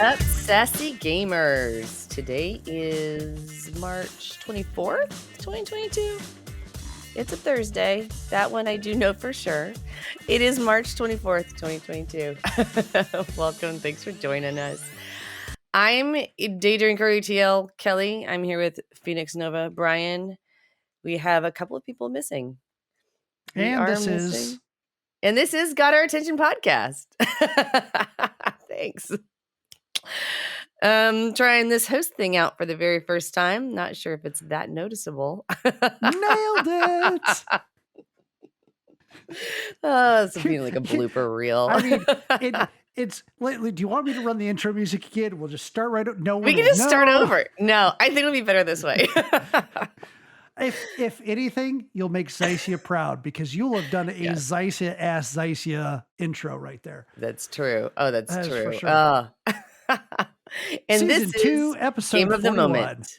up, sassy gamers? Today is March 24th, 2022. It's a Thursday. That one I do know for sure. It is March 24th, 2022. Welcome. Thanks for joining us. I'm Day Drinker ETL Kelly. I'm here with Phoenix Nova Brian. We have a couple of people missing. And this is Got Our Attention podcast. Thanks. Trying this host thing out for the very first time. Not sure if it's that noticeable. Nailed it. Oh, it's feeling like a blooper reel. I mean, it's lately. Do you want me to run the intro music again? We'll just start right up. No, we can just start over. No, I think it'll be better this way. If anything, you'll make Zycia proud because you'll have done a Zycia intro right there. That's true. Oh, that's true. For sure. And Season this 2, is episode Game of 41. The moment.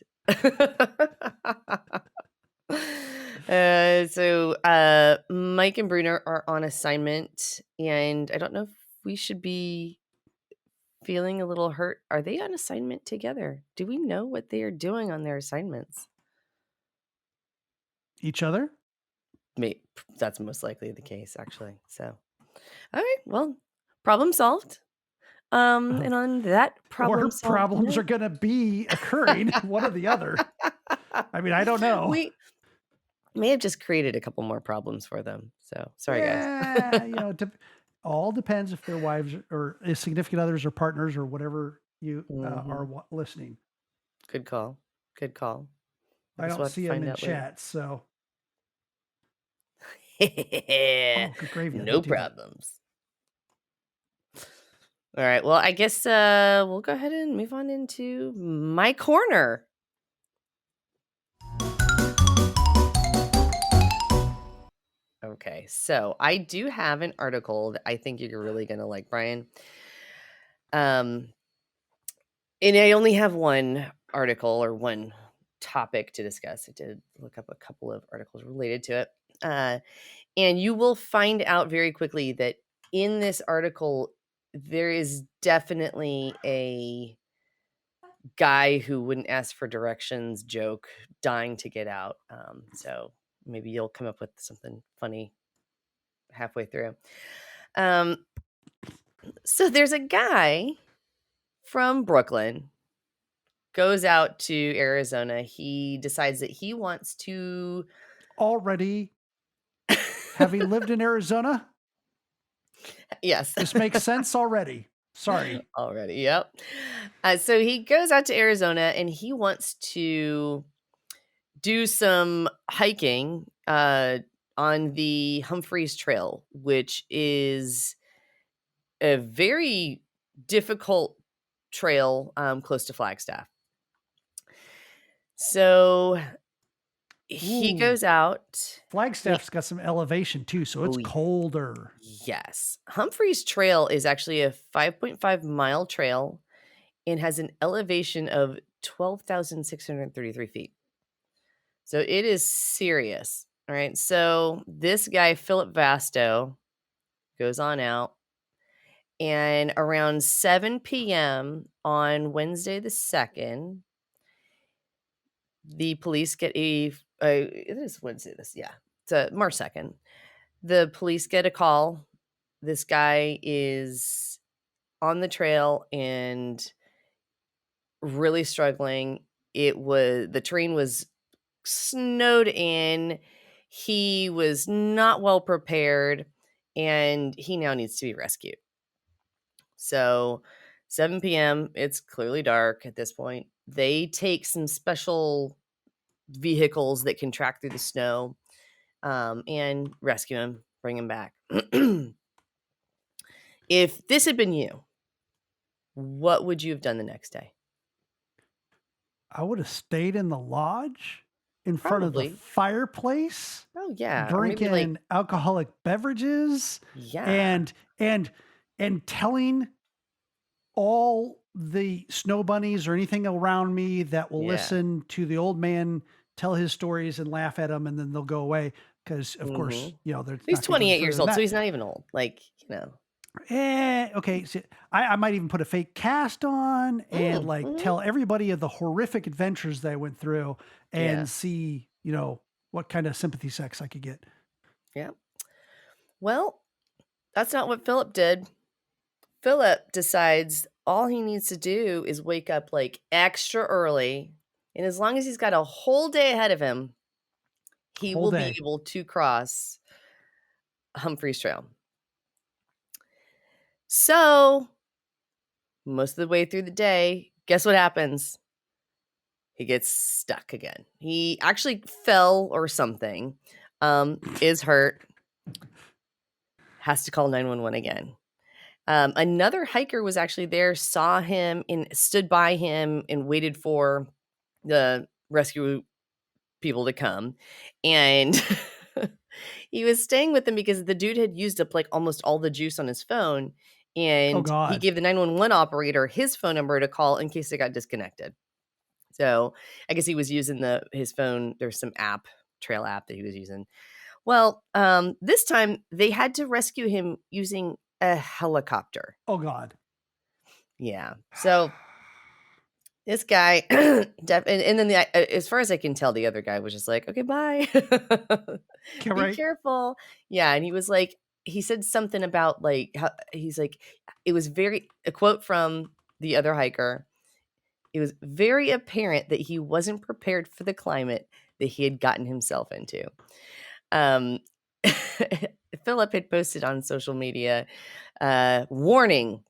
Mike and Bruno are on assignment, and I don't know if we should be feeling a little hurt. Are they on assignment together? Do we know what they are doing on their assignments? Each other? Maybe that's most likely the case, actually. So, all right, well, problem solved. And on that problem, problems are going to be occurring, one or the other. I mean, I don't know. We may have just created a couple more problems for them. So sorry, guys. All depends if their wives or significant others or partners or whatever you are listening. Good call. I don't see them in chat, so. Good gravy. No problems. All right. Well, I guess we'll go ahead and move on into my corner. Okay. So I do have an article that I think you're really going to like, Brian. And I only have one article or one topic to discuss. I did look up a couple of articles related to it. And you will find out very quickly that in this article, there is definitely a guy who wouldn't ask for directions joke dying to get out. So maybe you'll come up with something funny halfway through. So there's a guy from Brooklyn, goes out to Arizona. He decides that he wants to... Already, having lived in Arizona? Yes. This makes sense already. Sorry. Already, yep. So he goes out to Arizona and he wants to do some hiking on the Humphreys Trail, which is a very difficult trail close to Flagstaff. So he goes out. Flagstaff's got some elevation too, so it's colder. Yes. Humphreys Trail is actually a 5.5 mile trail and has an elevation of 12,633 feet. So it is serious. All right. So this guy, Philip Vasto, goes on out, and around 7 p.m. on Wednesday the 2nd, the police get it is Wednesday this, it's March 2nd. The police get a call. This guy is on the trail and really struggling. The terrain was snowed in. He was not well prepared, and he now needs to be rescued. So 7 p.m., it's clearly dark at this point. They take some special vehicles that can track through the snow and rescue him, bring him back. If this had been you, what would you have done the next day? I would have stayed in the lodge in front of the fireplace. Oh yeah, drinking alcoholic beverages. Yeah, and telling all the snow bunnies or anything around me that will listen to the old man tell his stories and laugh at him, and then they'll go away because, of course, they're. He's 28 years old, so he's not even old. Okay, so I might even put a fake cast on and Mm, like mhm. tell everybody of the horrific adventures that I went through Yeah, and see, you know, what kind of sympathy sex I could get. yeah. Well, that's not what Philip did. Philip decides all he needs to do is wake up, like, extra early, and as long as he's got a whole day ahead of him, he Whole will be day. able to cross Humphrey's Trail. So, most of the way through the day, guess what happens? He gets stuck again. He actually fell or something, is hurt, has to call 911 again. Another hiker was actually there, saw him and stood by him and waited for the rescue people to come, and he was staying with them because the dude had used up, like, almost all the juice on his phone, Oh and he God. gave the 911 operator his phone number to call in case it got disconnected. So, I guess he was using his phone. There's some app, trail app that he was using. Well, this time they had to rescue him using a helicopter. Oh God. Yeah. So this guy, and then as far as I can tell, the other guy was just like, "Okay, bye. Yeah, Be right. careful." Yeah, and he was like, he said something about like how he's like, it was very a quote from the other hiker. It was very apparent that he wasn't prepared for the climate that he had gotten himself into. Um, Philip had posted on social media, warning,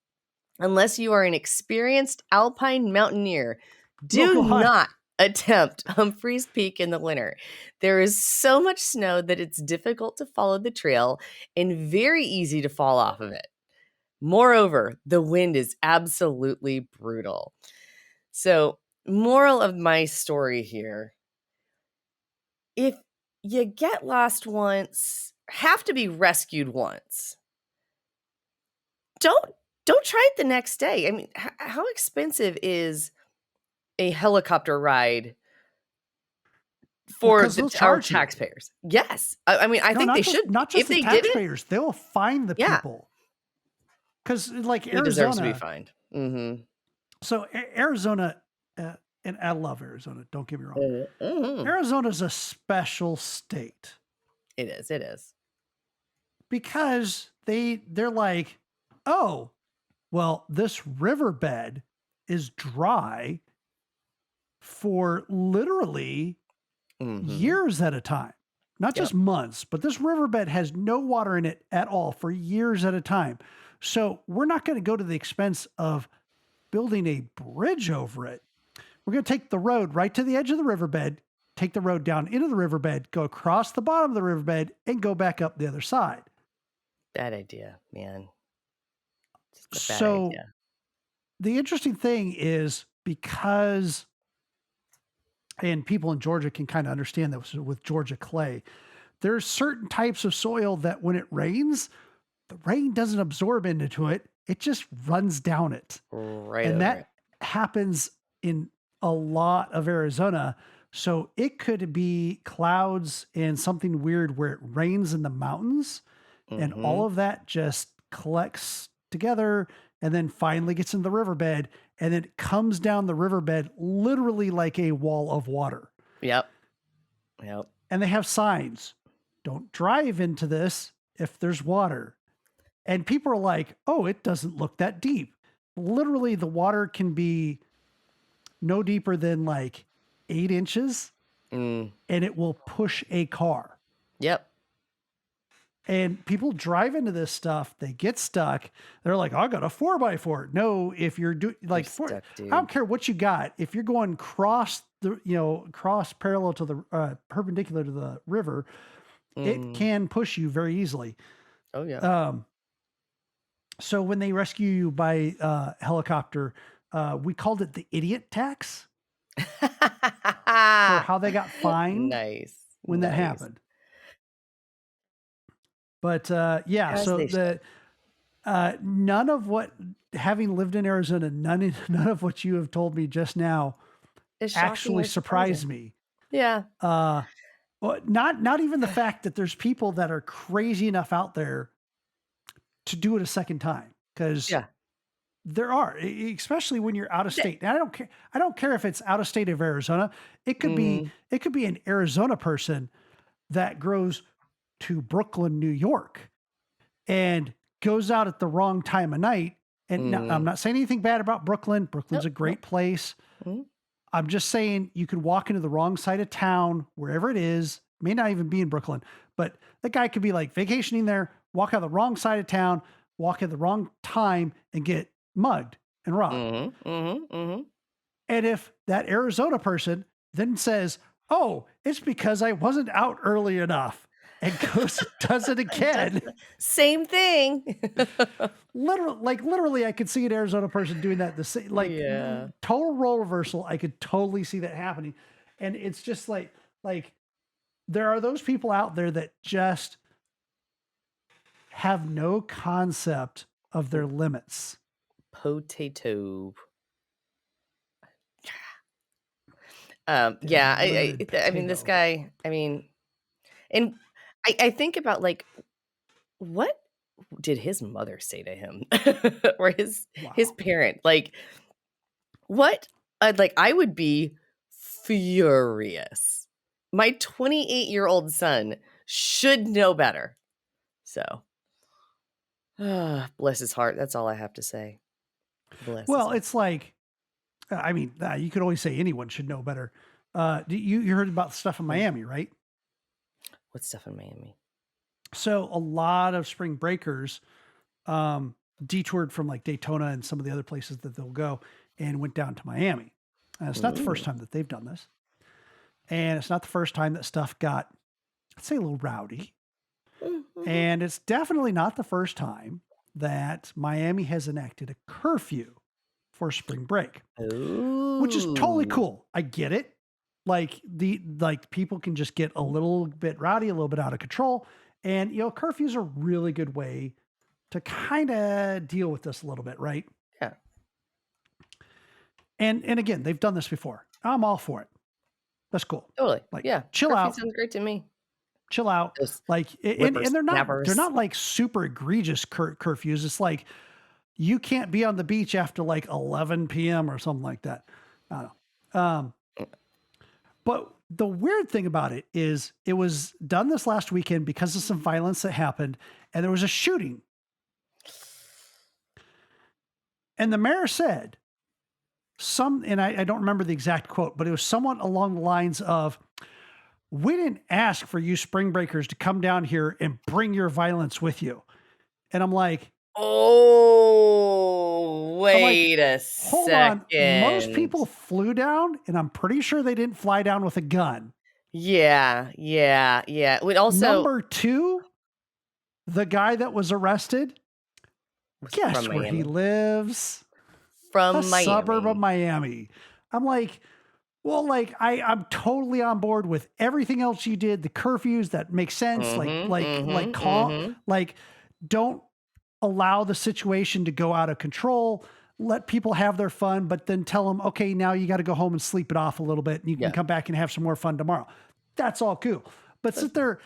unless you are an experienced alpine mountaineer, Oh do God. not attempt Humphreys Peak in the winter. There is so much snow that it's difficult to follow the trail and very easy to fall off of it. Moreover, the wind is absolutely brutal. So, moral of my story here, if you get lost once, have to be rescued once, don't don't try it the next day. I mean, how expensive is a helicopter ride Well, for because they'll our charge you. taxpayers? Yes. I mean, I No, think they should. not just If the they did it, taxpayers. They'll fine the yeah, people. Because like he deserves to be Arizona, fined. Mhm. so Arizona, and I love Arizona. Don't get me wrong. Mhm. Arizona's a special state It is. because they're like, oh, well, this riverbed is dry for literally Mhm. years at a time, not just Yep. months, but this riverbed has no water in it at all for years at a time. So we're not going to go to the expense of building a bridge over it. We're going to take the road right to the edge of the riverbed, take the road down into the riverbed, go across the bottom of the riverbed, and go back up the other side. Bad idea, man. Just a bad So idea. the interesting thing is because, and people in Georgia can kind of understand that with Georgia clay, there's certain types of soil that when it rains, the rain doesn't absorb into it, it just runs down it. Right And over it. that happens in a lot of Arizona. So it could be clouds and something weird where it rains in the mountains and all Mhm. of that just collects together and then finally gets in the riverbed and then it comes down the riverbed literally like a wall of water. Yep. Yep. And they have signs. Don't drive into this if there's water. And people are like, oh, it doesn't look that deep. Literally, the water can be no deeper than like 8 inches Mm. and it will push a car. Yep. And people drive into this stuff, they get stuck. They're like, I got a 4x4. No, if you're doing You're like stuck, I don't dude. care what you got. If you're going cross the, cross parallel to the perpendicular to the river, it Mm. can push you very easily. Oh, yeah. Um, so when they rescue you by helicopter, we called it the idiot tax for how they got fined Nice. when that Nice. happened. But yeah, As so they should. the none of what having lived in Arizona, none of what you have told me just now It's shocking actually or surprised surprising. me. Yeah. Uh, well, not even the fact that there's people that are crazy enough out there to do it a second time because Yeah. there are, especially when you're out of state. And I don't care. I don't care if it's out of state of Arizona. It could be Mhm. it could be an Arizona person that grows to Brooklyn, New York, and goes out at the wrong time of night. And now, I'm Mhm. not saying anything bad about Brooklyn. Brooklyn's Nope, a nope. great place. Mhm. I'm just saying you could walk into the wrong side of town, wherever it is, may not even be in Brooklyn, but that guy could be like vacationing there, walk out the wrong side of town, walk at the wrong time and get mugged and robbed. Mhm. Mhm. Mhm. And if that Arizona person then says, "Oh, it's because I wasn't out early enough," and goes and does it Does again, the same thing. literally, I could see an Arizona person doing that. The same, like Yeah. total role reversal. I could totally see that happening, and it's just like there are those people out there that just have no concept of their limits. Potato. Damn Yeah, limited I mean, this potato. guy, I mean, and I think about, like, what did his mother say to him? Or his Wow. parent? Like, what? Like, I would be furious. My 28-year-old son should know better. So, bless his heart. That's all I have to say. Bless his Well, heart. it's like, I mean, you could always say anyone should know better. You heard about the stuff in Mm. Miami, right? What stuff in Miami? So a lot of spring breakers detoured from like Daytona and some of the other places that they'll go and went down to Miami. And it's not the first Mm. time that they've done this. And it's not the first time that stuff got, let's say, a little rowdy. Mhm. And it's definitely not the first time that Miami has enacted a curfew for spring break, which is totally Ooh. cool. I get it. Like people can just get a little bit rowdy, a little bit out of control. And curfews are a really good way to kind of deal with this a little bit, right? Yeah, And again, they've done this before. I'm all for it. That's cool. totally. Like Yeah, chill curfew out, sounds great to me. chill out. Those Like and they're whippersnappers. not like super egregious curfews. It's like you can't be on the beach after like 11 p.m. or something like that. I don't know. But the weird thing about it is it was done this last weekend because of some violence that happened and there was a shooting. And the mayor said and I don't remember the exact quote, but it was somewhat along the lines of, "We didn't ask for you spring breakers to come down here and bring your violence with you." And Oh, I'm like, wait a hold on. Most second. people flew down and I'm pretty sure they didn't fly down with a gun. Yeah, yeah, yeah. Would also Number two, the guy that was arrested, was from guess where he Miami. lives? A From suburb of Miami. Miami. I'm like, well, like I'm totally on board with everything else you did. The curfews that make sense. Mhm, mhm, Call, mhm. like don't allow the situation to go out of control. Let people have their fun, but then tell them, okay, now you got to go home and sleep it off a little bit, and you can Yeah. come back and have some more fun tomorrow. That's all cool. But That's sit there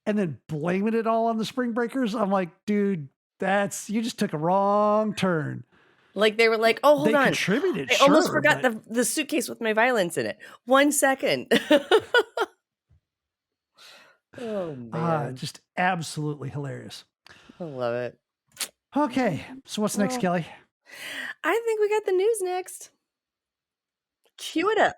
and then blaming it all on the spring breakers. I'm like, dude, you just took a wrong turn. like, they were like, "Oh, hold They on. contributed, I almost sure, forgot but the suitcase with my violence in it. 1 second." Oh, man. just absolutely hilarious. I love it. Okay, so what's next, Well, Kelly? I think we got the news next. Cue it up.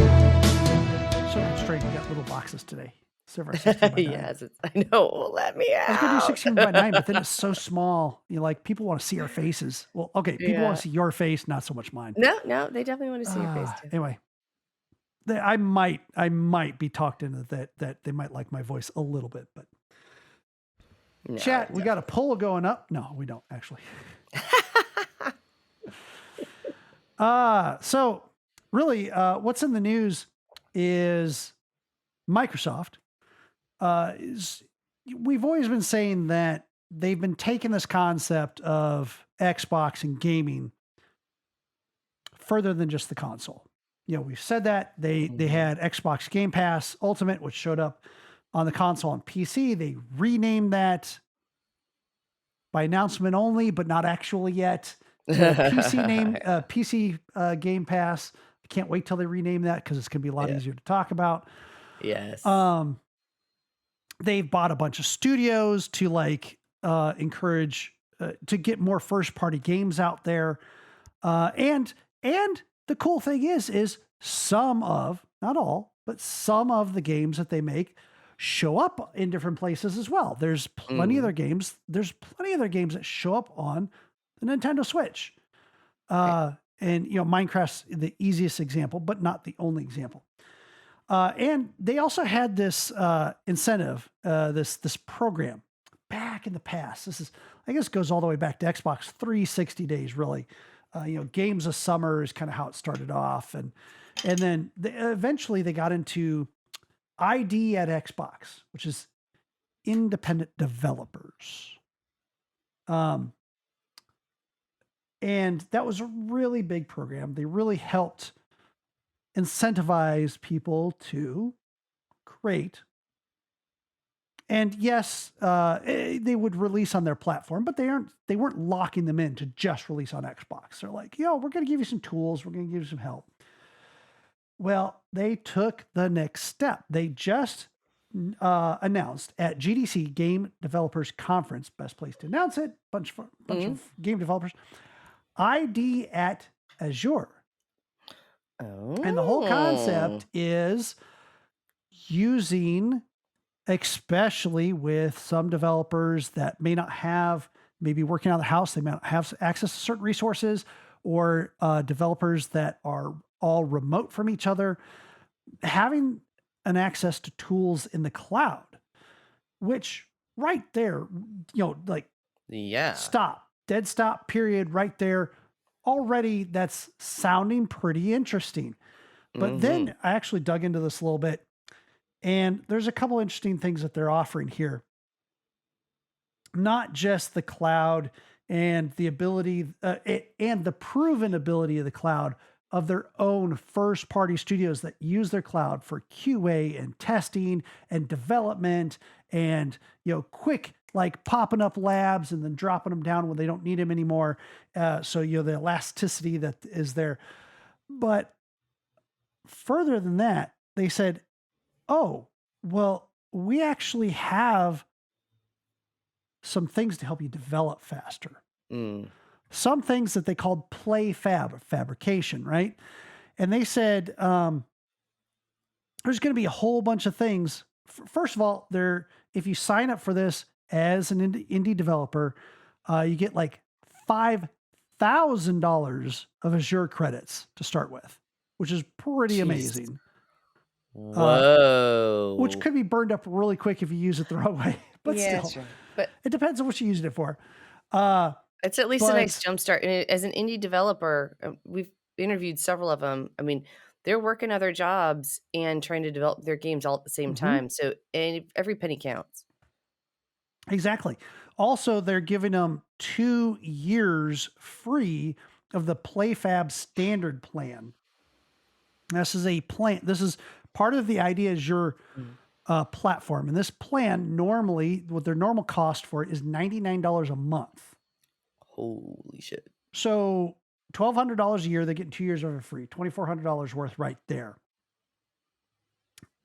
So constrained. We got little boxes today. So far, 16 by 9. Yes, I know. Well, let me I was gonna do out. 16 by 9, but then it's so small. Like people want to see our faces. Well, okay, people want Yeah. to see your face, not so much mine. No, no, they definitely wanna see your face too. Anyway, I might be talked into that they might like my voice a little bit, but No, chat, we got a definitely. poll going up. No, we don't actually. So really, what's in the news is Microsoft. We've always been saying that they've been taking this concept of Xbox and gaming further than just the console. we've said that they had Xbox Game Pass Ultimate, which showed up on the console and PC. They renamed that by announcement only, but not actually yet, to PC Game Pass. I can't wait till they rename that because it's going to be a lot easier to talk about. Yes. They've bought a bunch of studios to encourage to get more first party games out there. And the cool thing is some of, not all, but some of the games that they make show up in different places as well. There's plenty of other games. There's plenty of other games that show up on the Nintendo Switch. And Minecraft's the easiest example, but not the only example. And they also had this incentive, this program back in the past. This is, I guess, goes all the way back to Xbox 360 days, really. Games of Summer is kind of how it started off, and then eventually they got into ID at Xbox, which is independent developers. And that was a really big program. They really helped incentivize people to create. And yes, they would release on their platform, but they weren't locking them in to just release on Xbox. They're like, we're going to give you some tools. We're going to give you some help. Well, they took the next step. They just announced at GDC Game Developers Conference, best place to announce it, bunch of game developers, ID at Azure. Oh. And the whole concept is using, especially with some developers that may not have, maybe working out of the house, they may not have access to certain resources, or developers that are all remote from each other, having an access to tools in the cloud, which right there, dead stop, period, right there. Already that's sounding pretty interesting. But then I actually dug into this a little bit, and there's a couple interesting things that they're offering here. Not just the cloud and the ability and the proven ability of the cloud of their own first party studios that use their cloud for QA and testing and development and, quick, like popping up labs and then dropping them down when they don't need them anymore. So, the elasticity that is there. But further than that, they said, oh, well, we actually have some things to help you develop faster. Some things that they called PlayFab, fabrication, right? And they said there's going to be a whole bunch of things. First of all, if you sign up for this as an indie developer, you get like $5,000 of Azure credits to start with, which is pretty amazing. Whoa. Which could be burned up really quick if you use it the wrong way. But still, sure. But it depends on what you used it for. It's at least a nice jumpstart. And as an indie developer, we've interviewed several of them. I mean, they're working other jobs and trying to develop their games all at the same time. So every penny counts. Exactly. Also, they're giving them 2 years free of the PlayFab standard plan. This is a plan. This is part of the Idea Azure platform. And this plan normally, what their normal cost for it is $99 a month. Holy shit. So $1,200 a year, they're getting 2 years of it free, $2,400 worth right there.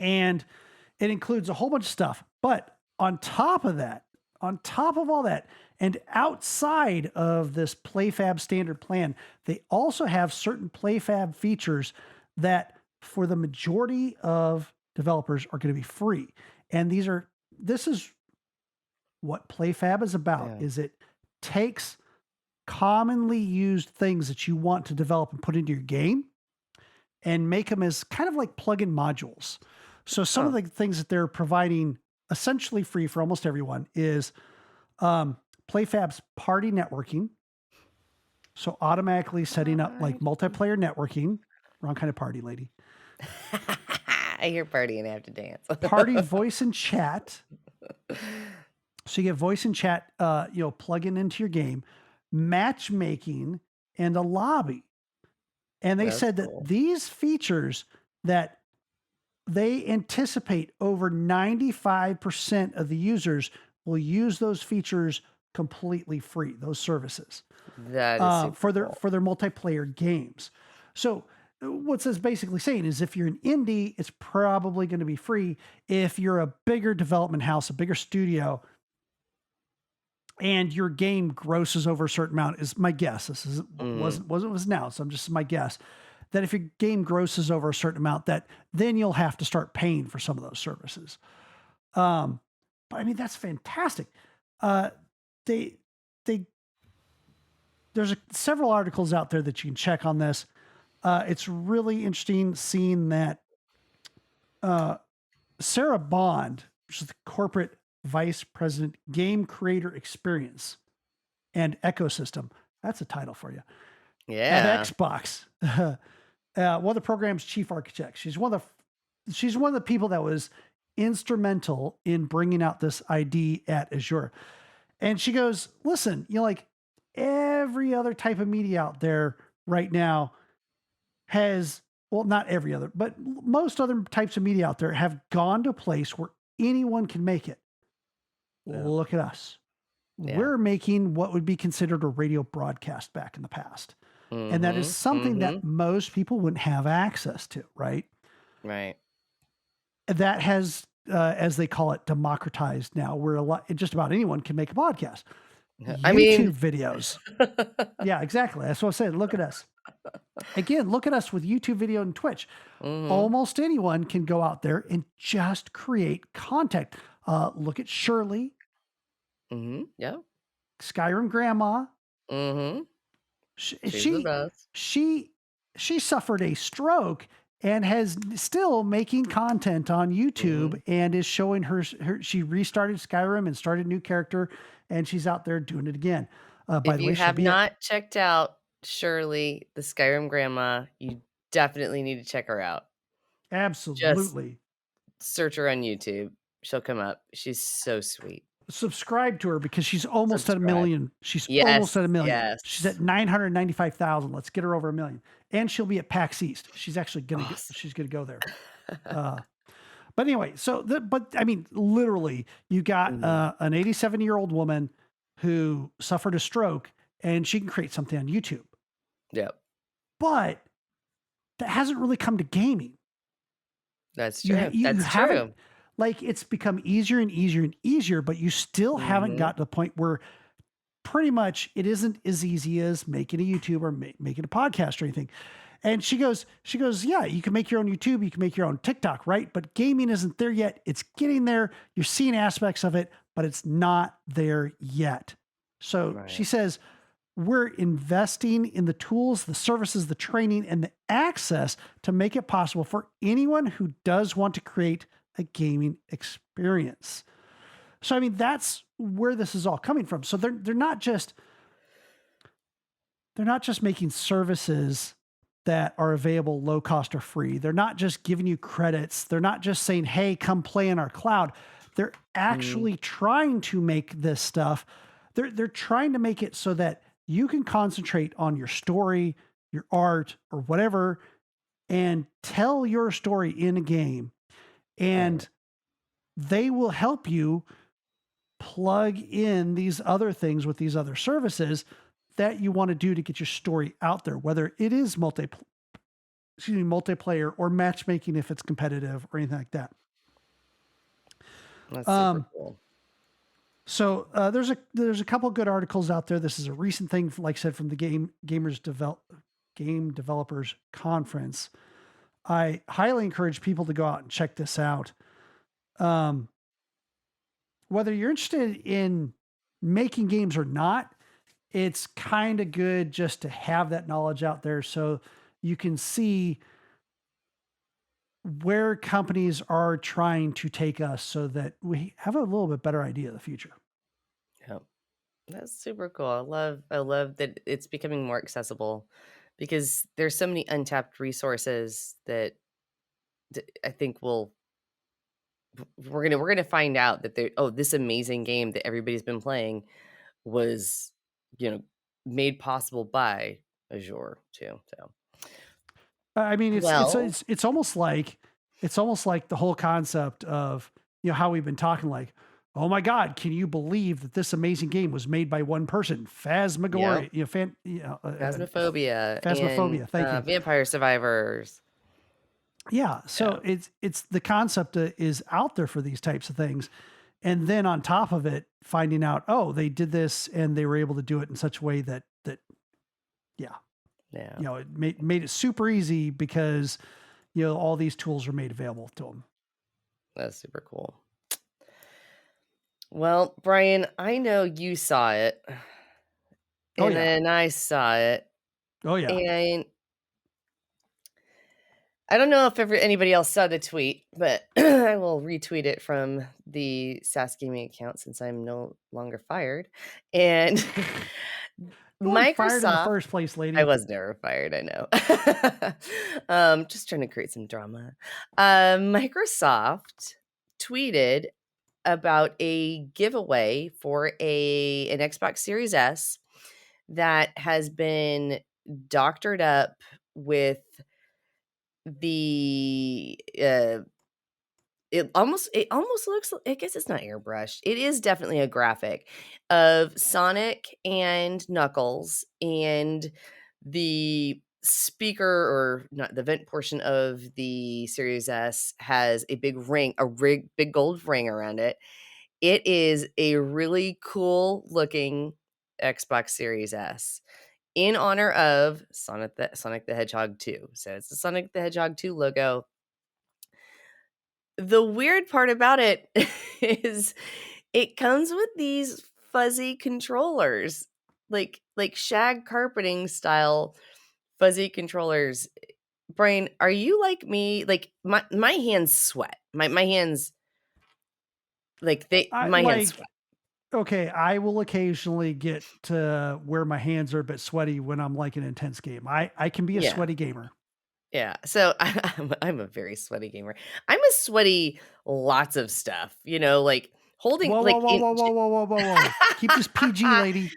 And it includes a whole bunch of stuff. But on top of all that, and outside of this PlayFab standard plan, they also have certain PlayFab features that for the majority of developers are going to be free. And this is what PlayFab is about, is it takes commonly used things that you want to develop and put into your game and make them as kind of like plug-in modules. So some of the things that they're providing essentially free for almost everyone is PlayFab's party networking. So automatically setting up like multiplayer networking. Wrong kind of party, lady. I hear party and I have to dance. Party voice and chat. So you get voice and chat, plug in into your game, matchmaking, and a lobby. And they That's said that cool. these features that they anticipate over 95% of the users will use those features completely free, those services, That is super cool. for their multiplayer games. So what this basically saying is if you're an indie, it's probably going to be free. If you're a bigger development house, a bigger studio, and your game grosses over a certain amount, is my guess. This is Mhm. wasn't was announced. I'm just my guess that if your game grosses over a certain amount, that then you'll have to start paying for some of those services. Um, but I mean that's fantastic. Uh, they they there's several articles out there that you can check on this. It's really interesting seeing that uh, Sarah Bond, which is the corporate vice president, game creator experience and ecosystem. That's a title for you at Yeah. Xbox. One of the program's chief architects. She's one of the people that was instrumental in bringing out this ID at Azure. And she goes, "Listen, like every other type of media out there right now has, well, not every other, but most other types of media out there have gone to a place where anyone can make it. Yeah. Look at us. Yeah. We're making what would be considered a radio broadcast back in the past. And that is Mhm. something that Mhm. most people wouldn't have access to, right? Right. That has, as they call it, democratized now, where just about anyone can make a podcast. I YouTube mean videos. Yeah, exactly. That's what I said. Look at us. Again, look at us with YouTube video and Twitch. Mhm. Almost anyone can go out there and just create content. Look at Shirley, Mhm. Yep. Skyrim Grandma. Mhm. She She's the she best. she, she suffered a stroke and has still making content on YouTube Mhm. and is showing her. She restarted Skyrim and started a new character, and she's out there doing it again. By If the you way, she'll have be at not checked out Shirley, the Skyrim grandma, you definitely need to check her out. Just absolutely search her on YouTube. She'll come up. She's so sweet. subscribe to her because she's almost at a Subscribe. million. She's almost Yes, at a million. She's at yes. 995,000. Let's get her over a million. And she'll be at PAX East. Awesome. She's gonna go there. Uh, but anyway, but I mean, literally, you got Mhm. an 87-year-old woman who suffered a stroke, and she can create something on YouTube. Yep. But that hasn't really come to gaming. That's You true. you That's haven't, true. like, it's become easier and easier and easier, but you still haven't Mhm. got to the point where pretty much it isn't as easy as making a YouTube or making a podcast or anything. And she goes, yeah, you can make your own YouTube, you can make your own TikTok, right? But gaming isn't there yet. It's getting there. You're seeing aspects of it, but it's not there yet. So she Right. says, we're investing in the tools, the services, the training, and the access to make it possible for anyone who does want to create a gaming experience. So I mean, that's where this is all coming from. So they're not just making services that are available low cost or free. They're not just giving you credits. They're not just saying, "Hey, come play in our cloud." They're Mhm. actually trying to make this stuff. They're trying to make it so that you can concentrate on your story, your art, or whatever, and tell your story in a game. Right. And they will help you plug in these other things with these other services that you want to do to get your story out there, whether it is multiplayer or matchmaking if it's competitive or anything like that. That's super Um, cool. there's a couple good articles out there. This is a recent thing, like I said, from the game developers conference. I highly encourage people to go out and check this out. Um, whether you're interested in making games or not, it's kind of good just to have that knowledge out there so you can see where companies are trying to take us so that we have a little bit better idea of the future. Yep. That's super cool. I love that it's becoming more accessible because there's so many untapped resources that I think we're gonna find out that this amazing game that everybody's been playing was, you know, made possible by Azure too. So I mean, Well, it's almost like the whole concept of, how we've been talking, like, oh my God, can you believe that this amazing game was made by one person? yep. Phasmagoria, Phasmophobia and phasmophobia. Thank you. Vampire Survivors. Yeah. Yeah. So it's the concept is out there for these types of things. And then on top of it, finding out, oh, they did this and they were able to do it in such a way that, yeah, Yeah. it made it super easy because, all these tools are made available to them. That's super cool. Well, Brian, I know you saw it, Oh and yeah. then I saw it, Oh yeah. and I don't know if anybody else saw the tweet, but I will retweet it from the SAS Gaming account since I'm no longer fired. And You weren't fired in the Microsoft, first place, I lady. was never fired, I know. Just trying to create some drama. Microsoft tweeted about a giveaway for an Xbox Series S that has been doctored up with the it almost looks, I guess it's not airbrushed. It is definitely a graphic of Sonic and Knuckles, and the speaker, or not, the vent portion of the Series S has a big gold ring around it. It is a really cool looking Xbox Series S in honor of Sonic the Hedgehog 2. So it's the Sonic the Hedgehog 2 logo. The weird part about it is it comes with these fuzzy controllers, like shag carpeting style fuzzy controllers. Brian, are you like me? Like my hands sweat. My hands, I my hands like sweat. okay, I will occasionally get to where my hands are a bit sweaty when I'm like an intense game. I can be a Yeah. sweaty gamer. Yeah. So I'm a very sweaty gamer. I'm a sweaty lots of stuff, like holding Whoa, whoa, like whoa, whoa, whoa, whoa, whoa, whoa, whoa. Keep this PG, lady.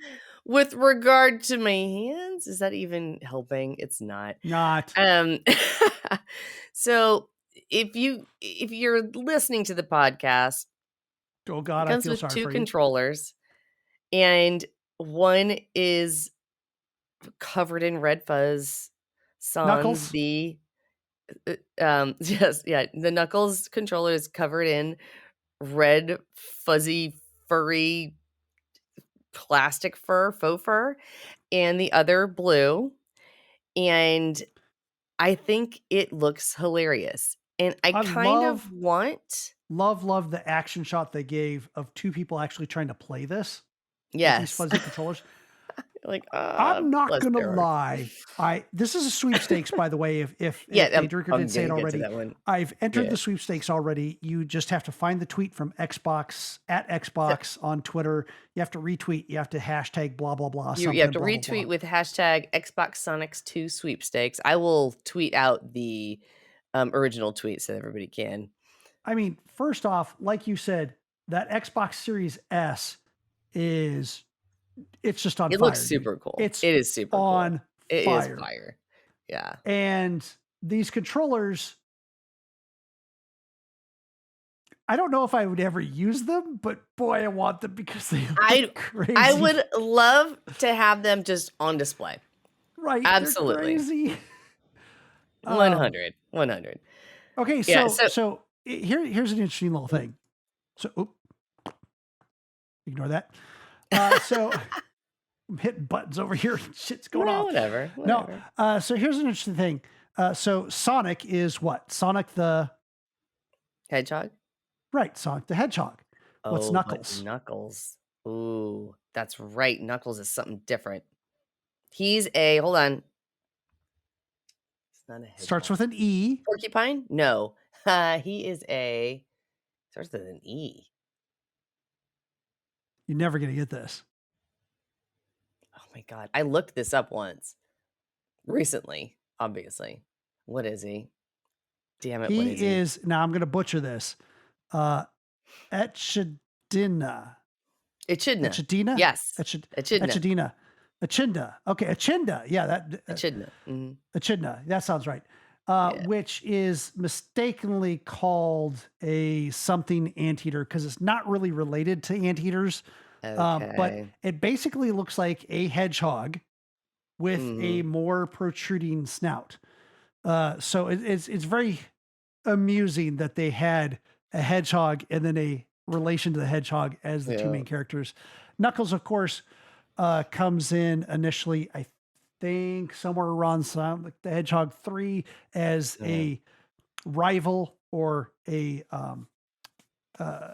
with regard to my hands, is that even helping? It's not. Not. Um so if you're listening to the podcast, Oh it God, I comes feel with sorry two for you. controllers, and one is covered in red fuzz, sans Knuckles. the yes, yeah, the Knuckles controller is covered in red, fuzzy, furry plastic fur, faux fur, and the other blue. And I think it looks hilarious. And I I kind of love, want, love the action shot they gave of two people actually trying to play this with these yes, fuzzy controllers. like, I'm not bless gonna their hearts. lie. This is a sweepstakes, by the way. If Yeah, Daydrinker I'm didn't say gonna it get to already, that one. I've entered Yeah. the sweepstakes already. You just have to find the tweet from Xbox at So Xbox on Twitter. You have to retweet. You have to hashtag blah blah blah you have something to blah blah blah. retweet with hashtag Xbox Sonics 2 sweepstakes. I will tweet out the original tweet so everybody can. I mean, first off, like you said, that Xbox Series S is it's just on It looks fire, dude. super cool. It's It is super cool. on It is fire. fire. Yeah. And these controllers, I don't know if I would ever use them, but boy, I want them because they I look crazy. I would love to have them just on display. Right, they're Absolutely. crazy. 100. 100. Okay, Yeah, so here's an interesting little thing. So, ignore that. So I'm hitting buttons over here. Shit's going no, off. whatever. No. So here's an interesting thing. So Sonic is what? Sonic the Hedgehog? Sonic the Hedgehog. What's Oh, but Knuckles? Knuckles. Ooh, that's right. Knuckles is something different. Hold on. It's not a Starts hedgehog. with an E. Porcupine? No. He is starts with an E. You're never gonna get this. Oh my God. I looked this up once. Recently, obviously. What is he? Damn it, what is He he? is now. I'm gonna butcher this. Echidna. Echidna. Echidna? Yes. Echidna. Echidna. Echinda. Okay, Echinda. Yeah, that Echidna. Mhm. Echidna. That sounds right. Yeah. which is mistakenly called a something anteater because it's not really related to anteaters. But Okay. it basically looks like a hedgehog with a Mhm. more protruding snout. So it's very amusing that they had a hedgehog and then a relation to the hedgehog as the two Yeah. main characters. Knuckles, of course, comes in initially, I think, somewhere around like the Hedgehog 3 as Yeah. a rival or a uh,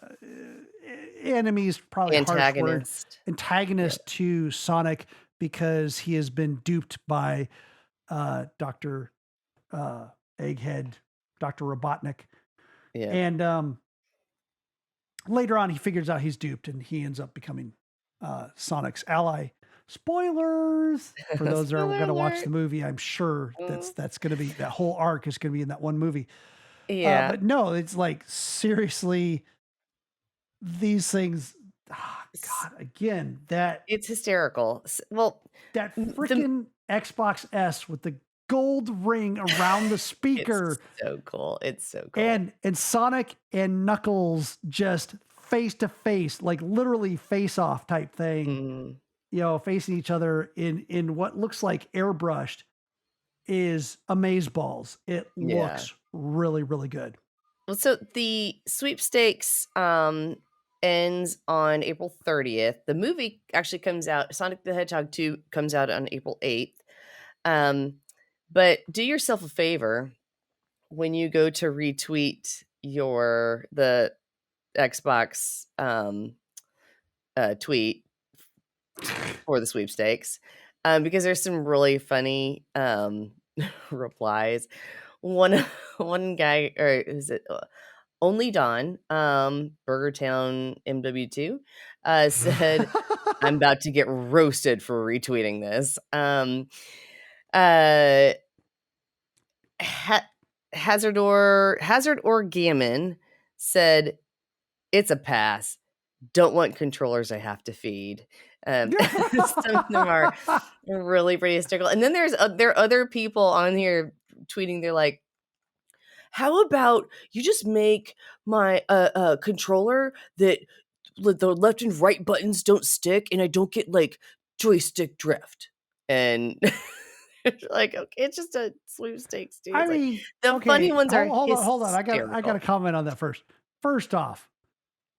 enemy is probably a harsh word, Antagonist. Yeah. antagonist to Sonic because he has been duped by Dr. Uh, Egghead, Dr. Robotnik. Yeah. And later on, he figures out he's duped and he ends up becoming Sonic's ally. Spoilers for those that are Spoiler going to watch alert. the movie. I'm sure Mm. that's going to be that whole arc is going to be in that one movie. Yeah. But no, it's like seriously, these things. Ah, S God, again, that It's hysterical. Well, that the freaking Xbox S with the gold ring around the it's speaker so cool. It's so cool. and Sonic and Knuckles just face to face, like literally face off type thing, Mhm. facing each other in what looks like airbrushed is amazeballs. It Yeah. looks really, really good. Well, so the sweepstakes, ends on April 30th. The movie actually comes out Sonic the Hedgehog 2 comes out on April 8th. Um, but do yourself a favor when you go to retweet the Xbox, tweet for the sweepstakes, because there's some really funny, replies. One one guy or is it, Only Don, Burgertown MW2, said, "I'm about to get roasted for retweeting this." Uh, ha Hazard or Gammon said, "It's a pass. Don't want controllers I have to feed." Some of them are really pretty hysterical, and then there are other people on here tweeting, they're like, "How about you just make my, controller that the left and right buttons don't stick and I don't get, like, joystick drift." And like, "Okay, it's just a sweepstakes, dude." I It's like, mean, the funny okay, ones are hold on. I got to hysterical. comment on that first. First off,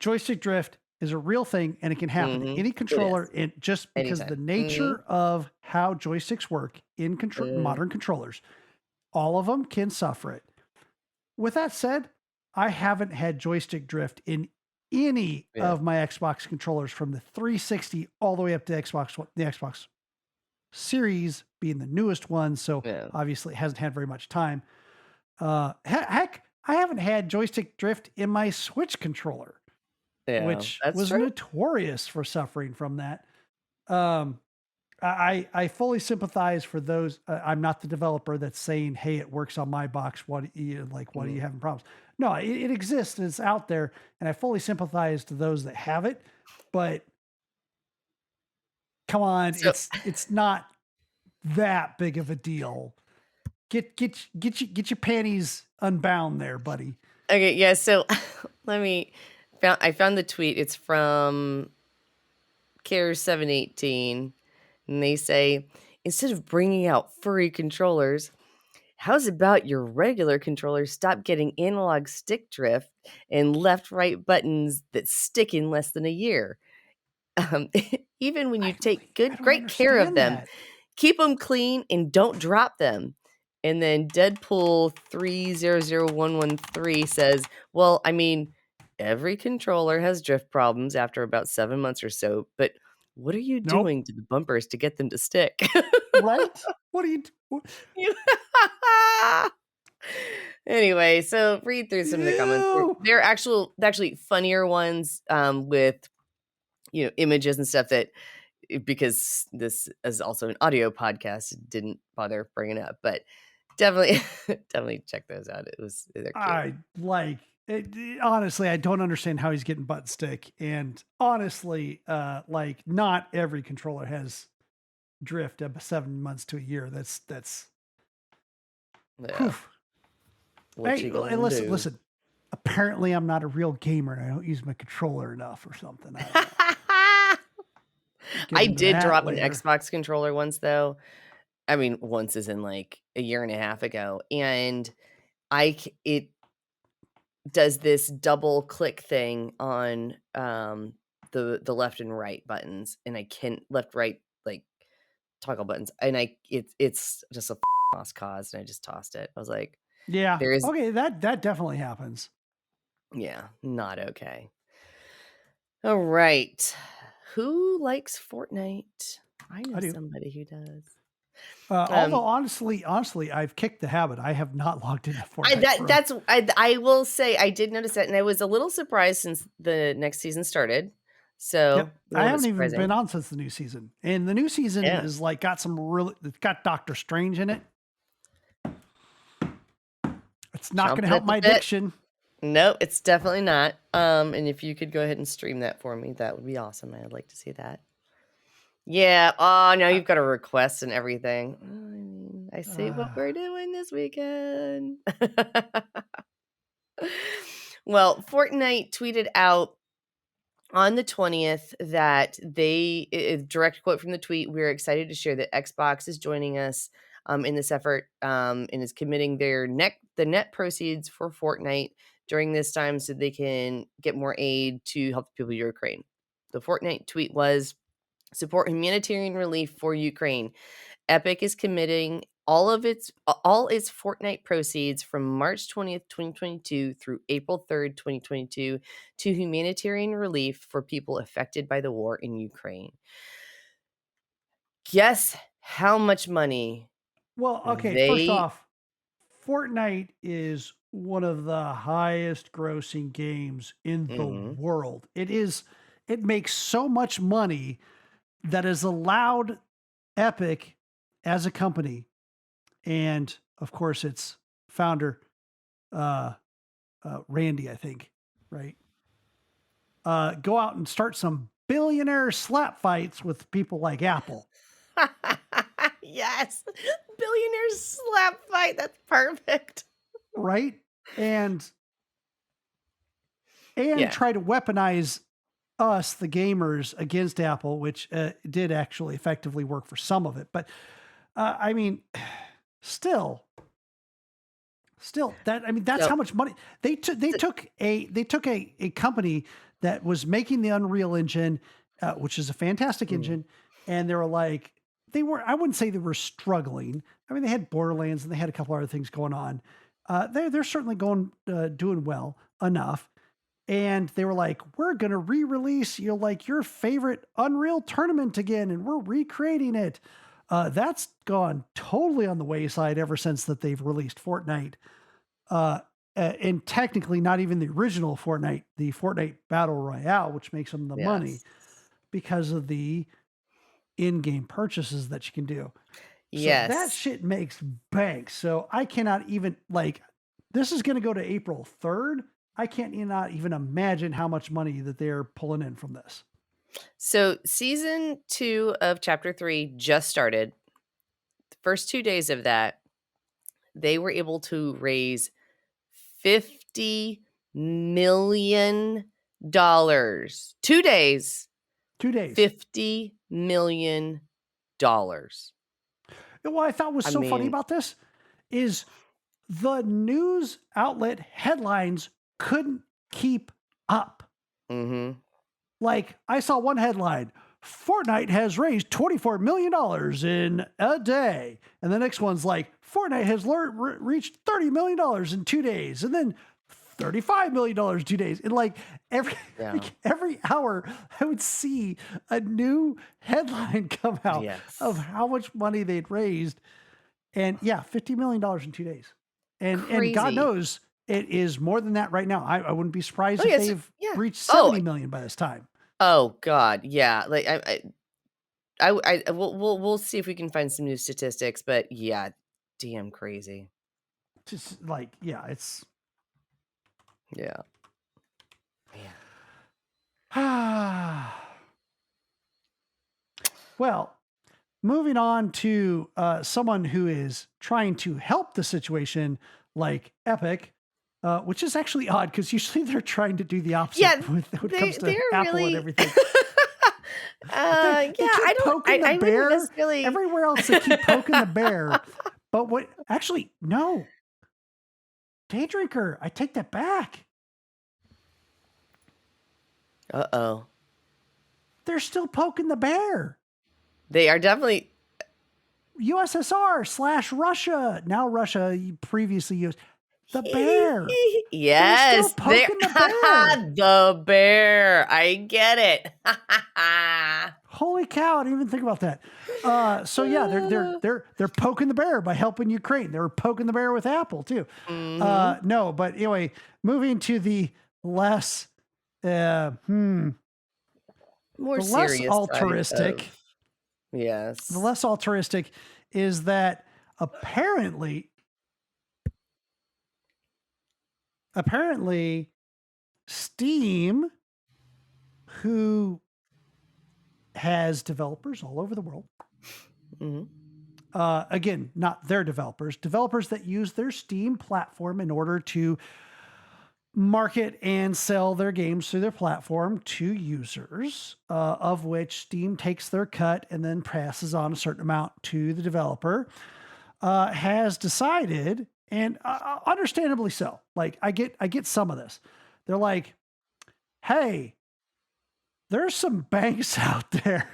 joystick drift is a real thing and it can happen to Mhm. any It controller. is. It just because the Anytime. Mhm. nature of how joysticks work in Mhm. modern controllers, all of them can suffer it. With that said, I haven't had joystick drift in any Yeah. of my Xbox controllers from the 360 all the way up to the Xbox Series being the newest one. So Yeah. obviously it hasn't had very much time. Heck, I haven't had joystick drift in my Switch controller, Yeah. which That's was true. notorious for suffering from that. Um, I fully sympathize for those. I'm not the developer that's saying, "Hey, it works on my box. What are you Mhm. having problems?" No, it exists and it's out there, and I fully sympathize to those that have it. But come on, So it's not that big of a deal. Get your panties unbound there, buddy. okay, yeah, so let me I found the tweet. It's from Care718, and they say, "Instead of bringing out furry controllers, how's about your regular controllers stop getting analog stick drift and left-right buttons that stick in less than a year? Um, even when you take I don't great care of understand them, that. keep them clean and don't drop them." And then Deadpool 300113 says, "Well, I mean, every controller has drift problems after about 7 months or so, but what are you Nope. doing to the bumpers to get them to stick?" Right? What do you? Anyway, so read through some of the comments. Ew. There are actually funnier ones, with, images and stuff that because this is also an audio podcast, didn't bother bringing up, but definitely definitely check those out. They're cute. I like it, honestly, I don't understand how he's getting butt stick. And honestly, like not every controller has drift up 7 months to a year. That's Yeah. whew. What Hey, you gonna listen, do? listen. Apparently, I'm not a real gamer and I don't use my controller enough or something. I don't know. Get I into did that drop an later. Xbox controller once, though. I mean, once is in like a year and a half ago, and it does this double click thing on the left and right buttons, and I can left right like toggle buttons, and it's just a lost cause, and I just tossed it. I was like, Yeah. there is Okay. That definitely happens. yeah, not okay. All right. Who likes Fortnite? I know I do. somebody who does. Um, Although honestly, I've kicked the habit. I have not logged into I Fortnite that for that's I will say I did notice that, and I was a little surprised since the next season started. So Yep. a I little bit haven't even been surprising. on since the new season. And the new season Yeah, is like got some really it's got Doctor Strange in it. It's not gonna chomping help at the my bit. addiction. No, it's definitely not. And if you could go ahead and stream that for me, that would be awesome. I'd like to see that. Yeah. Oh, now Uh, you've got a request and everything. I mean, I see what uh, we're doing this weekend. Well, Fortnite tweeted out on the 20th that direct quote from the tweet, we're excited to share that Xbox is joining us in this effort and is committing the net proceeds for Fortnite during this time so they can get more aid to help the people of Ukraine. The Fortnite tweet was support humanitarian relief for Ukraine. Epic is committing all its Fortnite proceeds from March 20th, 2022 through April 3rd, 2022 to humanitarian relief for people affected by the war in Ukraine. Guess how much money well, okay, first they off, Fortnite is one of the highest grossing games in the mhm. world. It makes so much money that has allowed Epic as a company and of course its founder, uh, Randy, I think, right? Go out and start some billionaire slap fights with people like Apple, Yes. Billionaire slap fight. That's perfect. right? And Yeah. try to weaponize us, the gamers, against Apple, which did actually effectively work for some of it. But I mean, still, that I mean, that's So how much money they took. They took a company that was making the Unreal Engine, which is a fantastic mm, engine, and they were like, they were. I wouldn't say they were struggling. I mean, they had Borderlands and they had a couple other things going on. They're certainly doing well enough. And they were like, we're going to re-release your favorite Unreal tournament again, and we're recreating it. That's gone totally on the wayside ever since that they've released Fortnite. And technically not even the original Fortnite, the Fortnite Battle Royale, which makes them the money yes. because of the in-game purchases that you can do. So that Yes. shit makes bank. So I cannot even like this is going to go to April 3rd. I can't not even imagine how much money that they're pulling in from this. So season 2 of chapter 3 just started. The first 2 days of that, they were able to raise $50 million. 2 days, 2 days. $50 million. And what I thought was I so funny mean, about this is the news outlet headlines couldn't keep up. mhm. Like I saw one headline, Fortnite has raised $24 million in a day. And the next one's like, Fortnite has reached $30 million in 2 days. And then $35 million in 2 days. And like every Yeah. like every hour, I would see a new headline come out of Yes. how much money they'd raised. And yeah, $50 million in 2 days. And God Crazy. knows it is more than that right now. I wouldn't be Oh, surprised if yes. they've Yeah. reached Oh, 70 million by this time. oh god, yeah. Like we'll see if we can find some new statistics, but yeah, damn crazy. Just like, yeah, it's Yeah. Man. well, moving on to someone who is trying to help the situation. like Epic, which is actually odd because usually they're trying to do the Yeah, opposite when it comes they're to Apple and really everything. They yeah, keep poking the I wouldn't bear. necessarily Everywhere else, they keep poking the bear. But what actually, no, Day Drinker, I take that back. Uh-oh. They're still poking the bear. They are definitely USSR/Russia. Now Russia previously used the bear. They're still yes, they're poking the bear. the bear. I get it. Holy cow! I didn't even think about that. So yeah, they're poking the bear by helping Ukraine. They were poking the bear with Apple too. Mhm. No, but anyway, moving to the less, More the less serious side altruistic. of The yes. less altruistic is that apparently Steam, who has developers all over the world, Mhm. again, not their developers that use their Steam platform in order to market and sell their games through their platform to users, of which Steam takes their cut and then passes on a certain amount to the developer, has decided, and understandably so. Like I get some of this. They're like, hey, there's some banks out there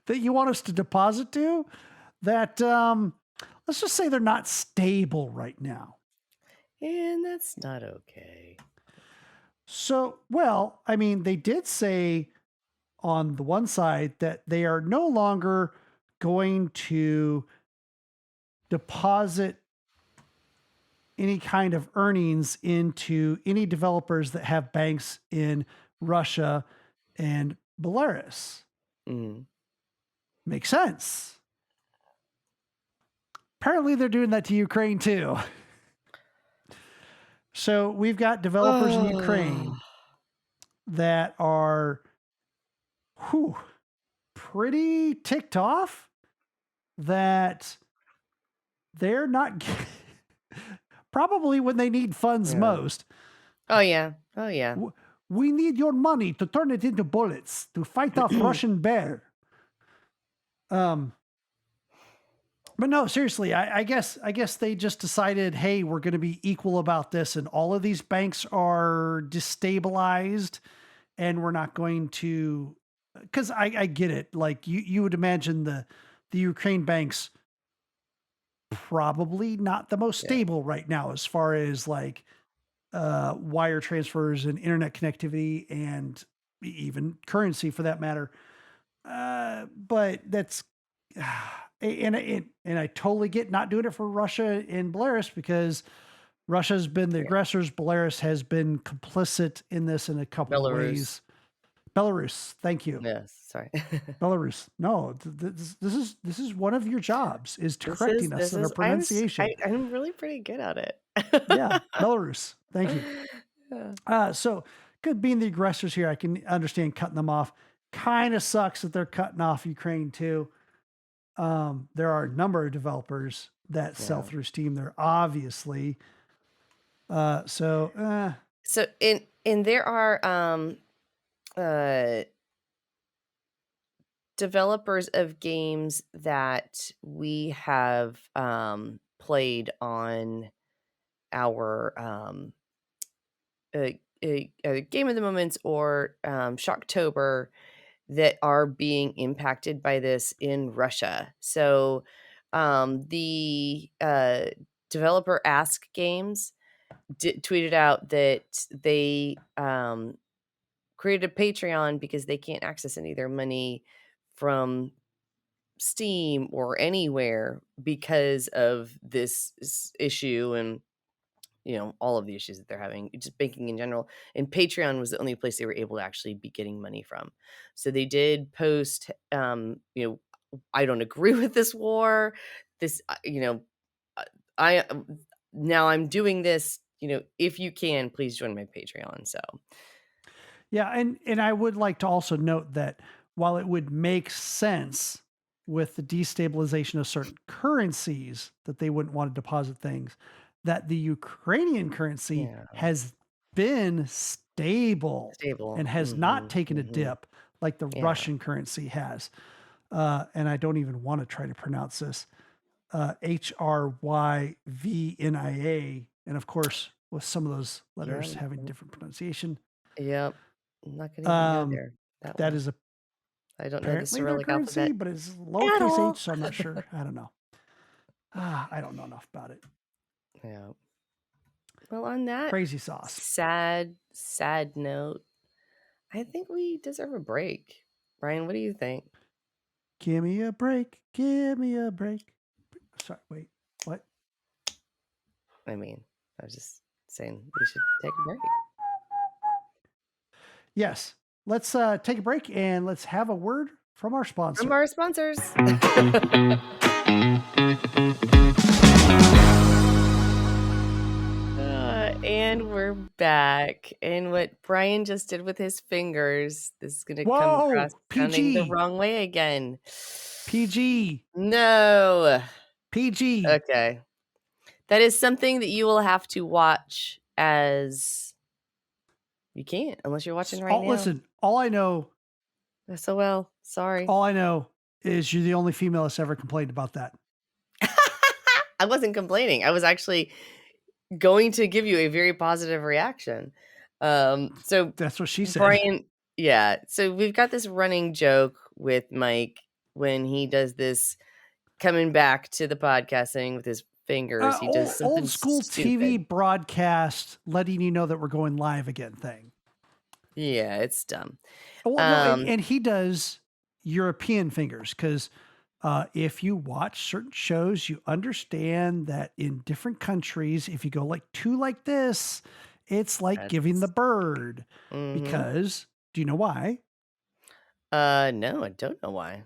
that you want us to deposit to that, let's just say they're not stable right now. And that's not okay. So, well, I mean, they did say on the one side that they are no longer going to deposit any kind of earnings into any developers that have banks in Russia and Belarus. Mhm. Makes sense. Apparently, they're doing that to Ukraine too. So we've got developers in Ukraine that are pretty ticked off that they're not probably when they need funds Yeah. most. Oh, yeah. Oh, yeah. We need your money to turn it into bullets to fight off Russian bear. But no, seriously, I guess they just decided, hey, we're going to be equal about this, and all of these banks are destabilized, and we're not going to. Because I get it. Like you would imagine the Ukraine banks probably not the most Yeah. stable right now as far as like wire transfers and internet connectivity and even currency for that matter. But that's and I totally get not doing it for Russia and Belarus because Russia's been the aggressors. Belarus has been complicit in this in a couple of Belarus. ways. Belarus, thank you. Yes, sorry. Belarus. No, this is one of your jobs is correcting us in our pronunciation. I'm really pretty good at Yeah, it. Belarus. Thank you. Yeah. So good being the aggressors here. I can understand cutting them off. Kind of sucks that they're cutting off Ukraine too. There are a number of developers that sell Yeah. through Steam there, obviously. So So there are uh developers of games that we have played on our uh, game of the moments or Shocktober that are being impacted by this in Russia. So the developer Ask Games tweeted out that they created a Patreon because they can't access any of their money from Steam or anywhere because of this issue and all of the issues that they're having, just banking in general. And Patreon was the only place they were able to actually be getting money from. So they did post, I don't agree with this war. This, I now I'm doing this. If you can, please join my Patreon. So yeah, and I would like to also note that while it would make sense with the destabilization of certain currencies that they wouldn't want to deposit things, that the Ukrainian currency Yeah. has been stable Stable. and has not taken a dip like the Yeah. Russian currency has. And I don't even want to try to pronounce this. HRYVNIA. And of course, with some of those letters Yeah. having different pronunciation, Yep. I'm not gonna even go um, there. That that one. is I don't know the apparently their Cyrillic currency, alphabet but it's at lowercase all. h, so I'm not sure. I don't know. I don't know enough about it. Yeah. Well, on that Crazy sauce. sad note, I think we deserve a break. Brian, what do you think? Give me a break. Give me a break. Sorry, wait. What? I mean, I was just saying we should take a break. Yes. Let's take a break and let's have a word from our sponsor. From our sponsors. And we're back. And what Brian just did with his fingers, this is going to come across sounding the PG. wrong way again. PG. No. PG. Okay. That is something that you will have to watch as you can't unless you're watching right now. Listen, all I know. SOL. Sorry. All I know is you're the only female that's ever complained about that. I wasn't complaining. I was actually going to give you a very positive reaction. So that's what she said. Brian, yeah. So we've got this running joke with Mike when he does this coming back to the podcasting with his fingers. He does something old school stupid. TV broadcast letting you know that we're going live again thing. Yeah, it's dumb. Well, no, and he does European fingers because if you watch certain shows, you understand that in different countries, if you go like two like this, it's like giving the bird. Because do you know why? No, I don't know why.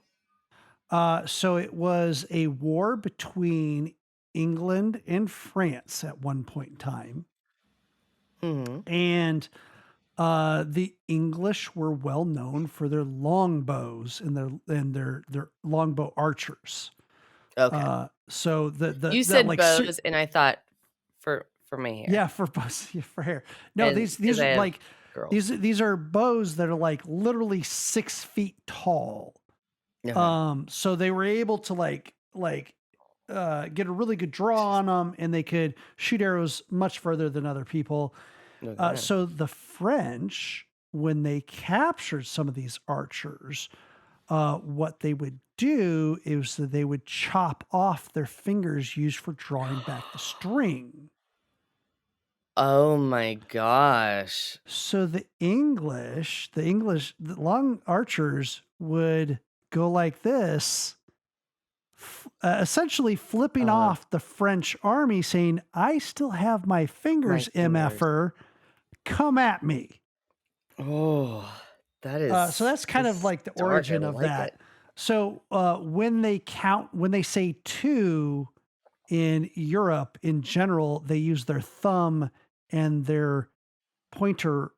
So it was a war between England and France at one point in time. And the English were well known for their longbows and their longbow archers. Okay. So you said like bows, and I thought for my hair. Yeah, for bows, yeah, for hair. No, And these are like girls. these are bows that are like literally 6 feet tall. So they were able to get a really good draw on them, and they could shoot arrows much further than other people. So the French, when they captured some of these archers, what they would do is that they would chop off their fingers used for drawing back the string. Oh my gosh. So the long archers would go like this, essentially flipping off the French army, saying, I still have my fingers, MFer, come at me. Oh, that is so that's kind of like the origin of that. So when they say two in Europe in general, they use their thumb and their pointer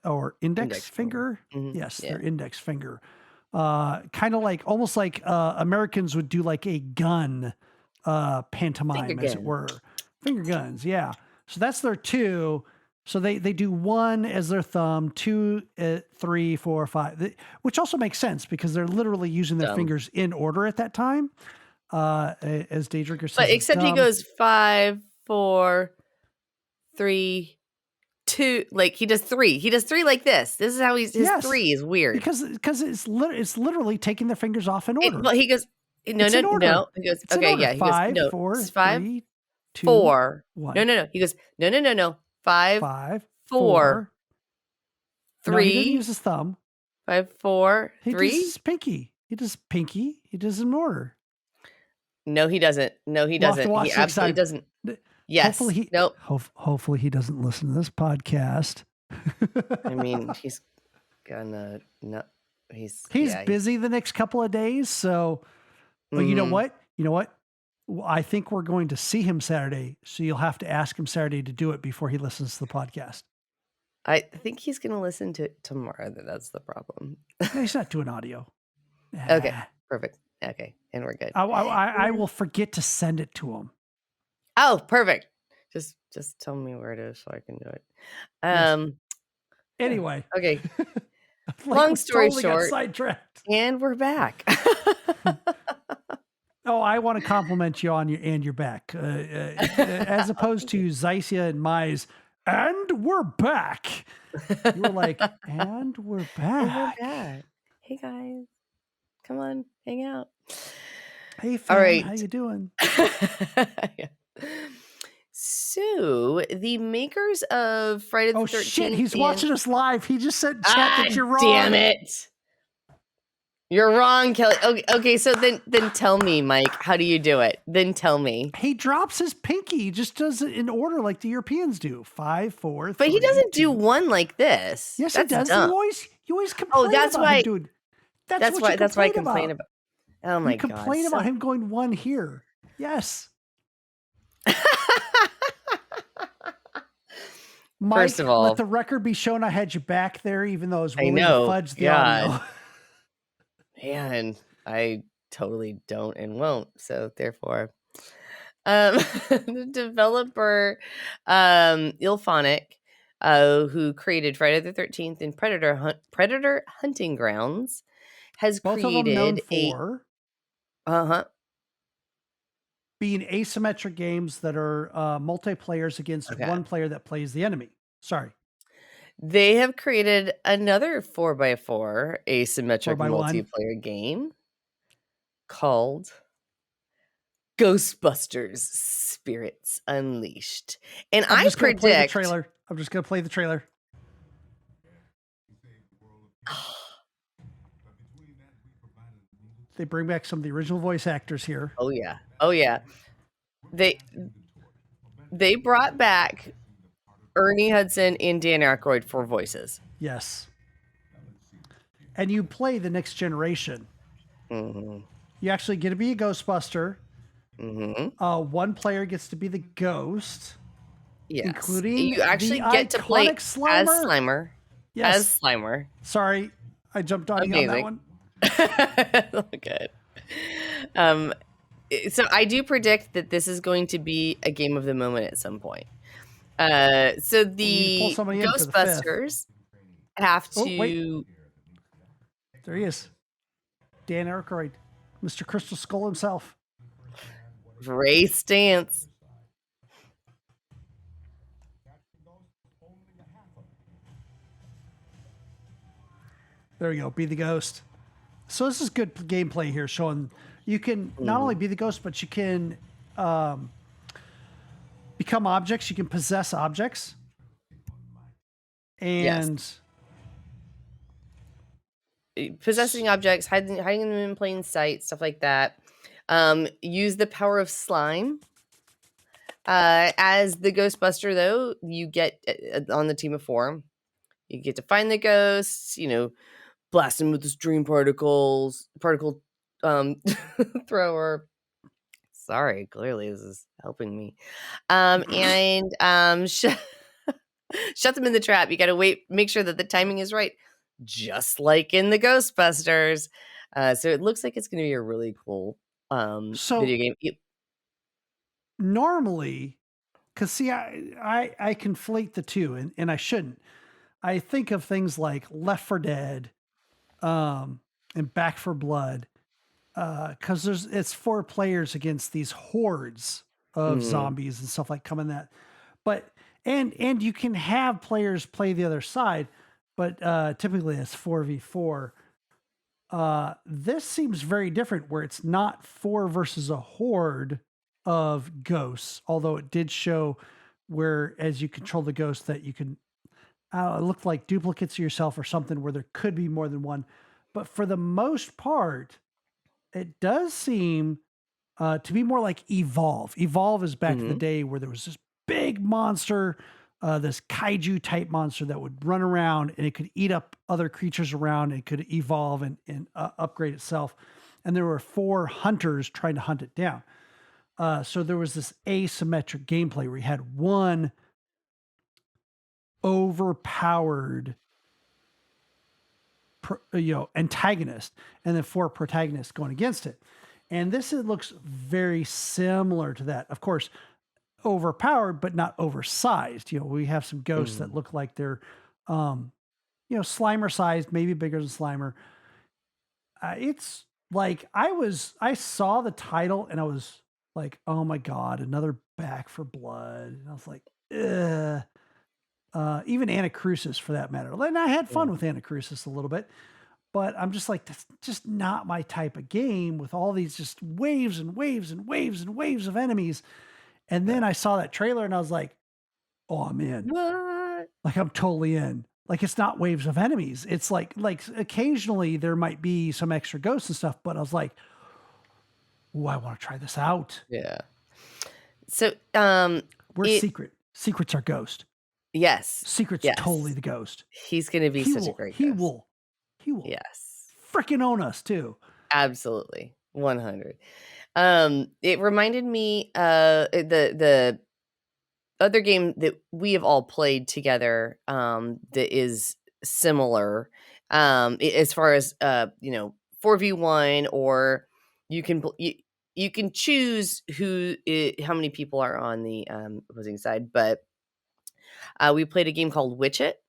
or index finger. Yes, their index finger. Kind of like almost like Americans would do like a gun pantomime, as it were. Finger guns, yeah. So that's their two. So they do one as their thumb, 2, 3, 4, 5, which also makes sense because they're literally using their fingers in order at that time. As Daydrinker says, but except he goes 5, 4, 3, 2. Like he does 3. He does 3 like this. This is how his 3 is weird because it's literally taking their fingers off in order. But he goes no. He goes okay, yeah. He 5, goes no. 4, 5, 3, 2, 4. 1. No. He goes no. 5, 4, 3. No, he doesn't use his thumb. 5, 4, 3. He does his pinky. He does pinky. He does in order. No, he doesn't. He absolutely doesn't. Yes. Hopefully he doesn't listen to this podcast. I mean, he's gonna no. He's busy the next couple of days. So, but you know what? I think we're going to see him Saturday. So you'll have to ask him Saturday to do it before he listens to the podcast. I think he's going to listen to it tomorrow. That's the problem. No, he's not doing audio. Okay, perfect. Okay, and we're good. I will forget to send it to him. Oh, perfect. Just tell me where it is so I can do it. Yes. Yeah, Anyway, okay. like Long we story totally got short, sidetracked. and we're back. Oh, I want to compliment you on your back, as opposed to Zycia and Mai's. And we're back. You were like, and we're And we're back. back. Hey guys, come on, hang out. Hey All fam, right. how you doing? Yeah. So the makers of Friday the Oh 13th shit, he's watching us live. He just said in chat that you're damn wrong. it. You're wrong, Kelly. Okay, so then tell me, Mike, how do you do it? Then tell me. He drops his pinky. He just does it in order like the Europeans do. 5, 4, But 3, he doesn't 2. do one like this. Yes, That's he does. dumb. You always complain that's about why him doing. That's why I complain about. Oh my You god. complain about him going one here. Yes. Mike, First of all, let the record be shown I had you back there, even though I was willing know, to fudge the God. audio. Man, I totally don't and won't. So therefore, the developer, Ilphonic, who created Friday the 13th and Predator Hunting Grounds, has Both of them known created for being asymmetric games that are multiplayers against one player that plays the enemy. Sorry. They have created another 4x4 asymmetric 4x1 multiplayer game called Ghostbusters Spirits Unleashed. And I'm just going to play the predict trailer. I'm just going to play the trailer. They bring back some of the original voice actors here. Oh yeah. Oh yeah. They brought back Ernie Hudson and Dan Aykroyd for voices. Yes. And you play the next generation. Mm-hmm. You actually get to be a Ghostbuster. Mm-hmm. One player gets to be the ghost. Yes. Including you actually the get to play Slimer. as Slimer. Yes. As Slimer. Sorry, I jumped on you on that one. Good. So I do predict that this is going to be a game of the moment at some point. So the Ghostbusters have to. Wait. There he is, Dan Aykroyd, Mr. Crystal Skull himself. Ray Stance. There we go. Be the ghost. So this is good gameplay here, showing you can not only be the ghost, but you can become objects. You can possess objects, and possessing objects, hiding them in plain sight, stuff like that. Use the power of slime. As the Ghostbuster, though, you get on the team of 4. You get to find the ghosts, blast them with the stream particle thrower. Sorry, clearly this is helping me. And shut them in the trap. You got to make sure that the timing is right, just like in the Ghostbusters. So it looks like it's going to be a really cool video game. Normally, because see, I conflate the two, and I shouldn't. I think of things like Left 4 Dead, and Back 4 Blood, because it's 4 players against these hordes of zombies and stuff like coming that. But and you can have players play the other side, but typically it's 4v4. This seems very different, where it's not 4 versus a horde of ghosts, although it did show where as you control the ghost that you can it looked like duplicates of yourself or something, where there could be more than one. But for the most part, it does seem to be more like Evolve. Evolve is back in the day where there was this big monster, this kaiju type monster that would run around and it could eat up other creatures around. It could evolve and upgrade itself. And there were 4 hunters trying to hunt it down. So there was this asymmetric gameplay where you had one overpowered antagonist, and then 4 protagonists going against it. And this looks very similar to that. Of course, overpowered, but not oversized. We have some ghosts that look like they're, Slimer sized, maybe bigger than Slimer. It's like I saw the title and I was like, oh my God, another Back for Blood. And I was like, ugh. Even Anacrusis for that matter. And I had fun with Anacrusis a little bit, but I'm just like, that's just not my type of game with all these just waves and waves and waves and waves of enemies. And then I saw that trailer and I was like, oh, I'm in. What? Like, I'm totally in. Like, it's not waves of enemies. It's like occasionally there might be some extra ghosts and stuff, but I was like, oh, I want to try this out. Yeah. So, where's Secret? Secret's our ghost. Yes. Secret's totally the ghost. He's going to be such a great ghost. He will. Yes. Freaking own us too. Absolutely. 100. It reminded me the other game that we have all played together that is similar as far as 4v1, or you can choose how many people are on the opposing side, but we played a game called Witch It,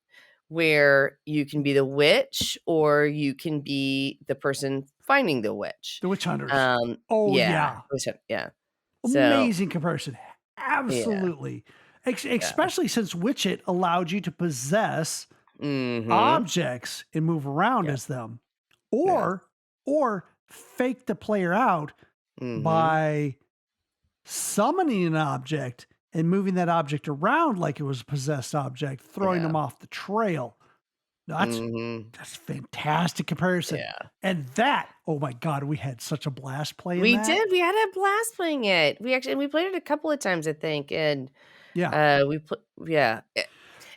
where you can be the witch or you can be the person finding the witch. The witch hunters. Yeah. Amazing comparison. Absolutely. Especially since Witch It allowed you to possess objects and move around as them. Or fake the player out by summoning an object and moving that object around like it was a possessed object, throwing them off the trail. That's fantastic comparison. Yeah. And that, oh my God, we had such a blast playing We that. did. We had a blast playing it. We played it a couple of times, I think. And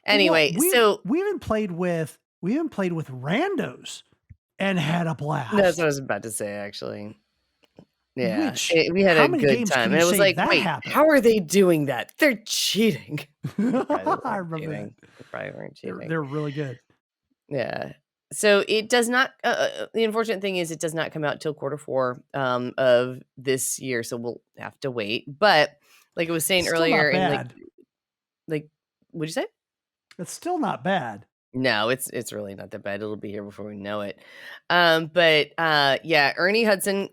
Anyway, well, we even played with randos and had a blast. That's what I was about to say, actually. Yeah, we had a good time. And it was like, wait, how are they doing that? They're cheating. I remember that. They probably weren't cheating. They're really good. Yeah. So it does not, the unfortunate thing is it does not come out till Q4 of this year. So we'll have to wait. But like I was saying earlier, like, what'd you say? It's still not bad. No, it's really not that bad. It'll be here before we know it. Ernie Hudson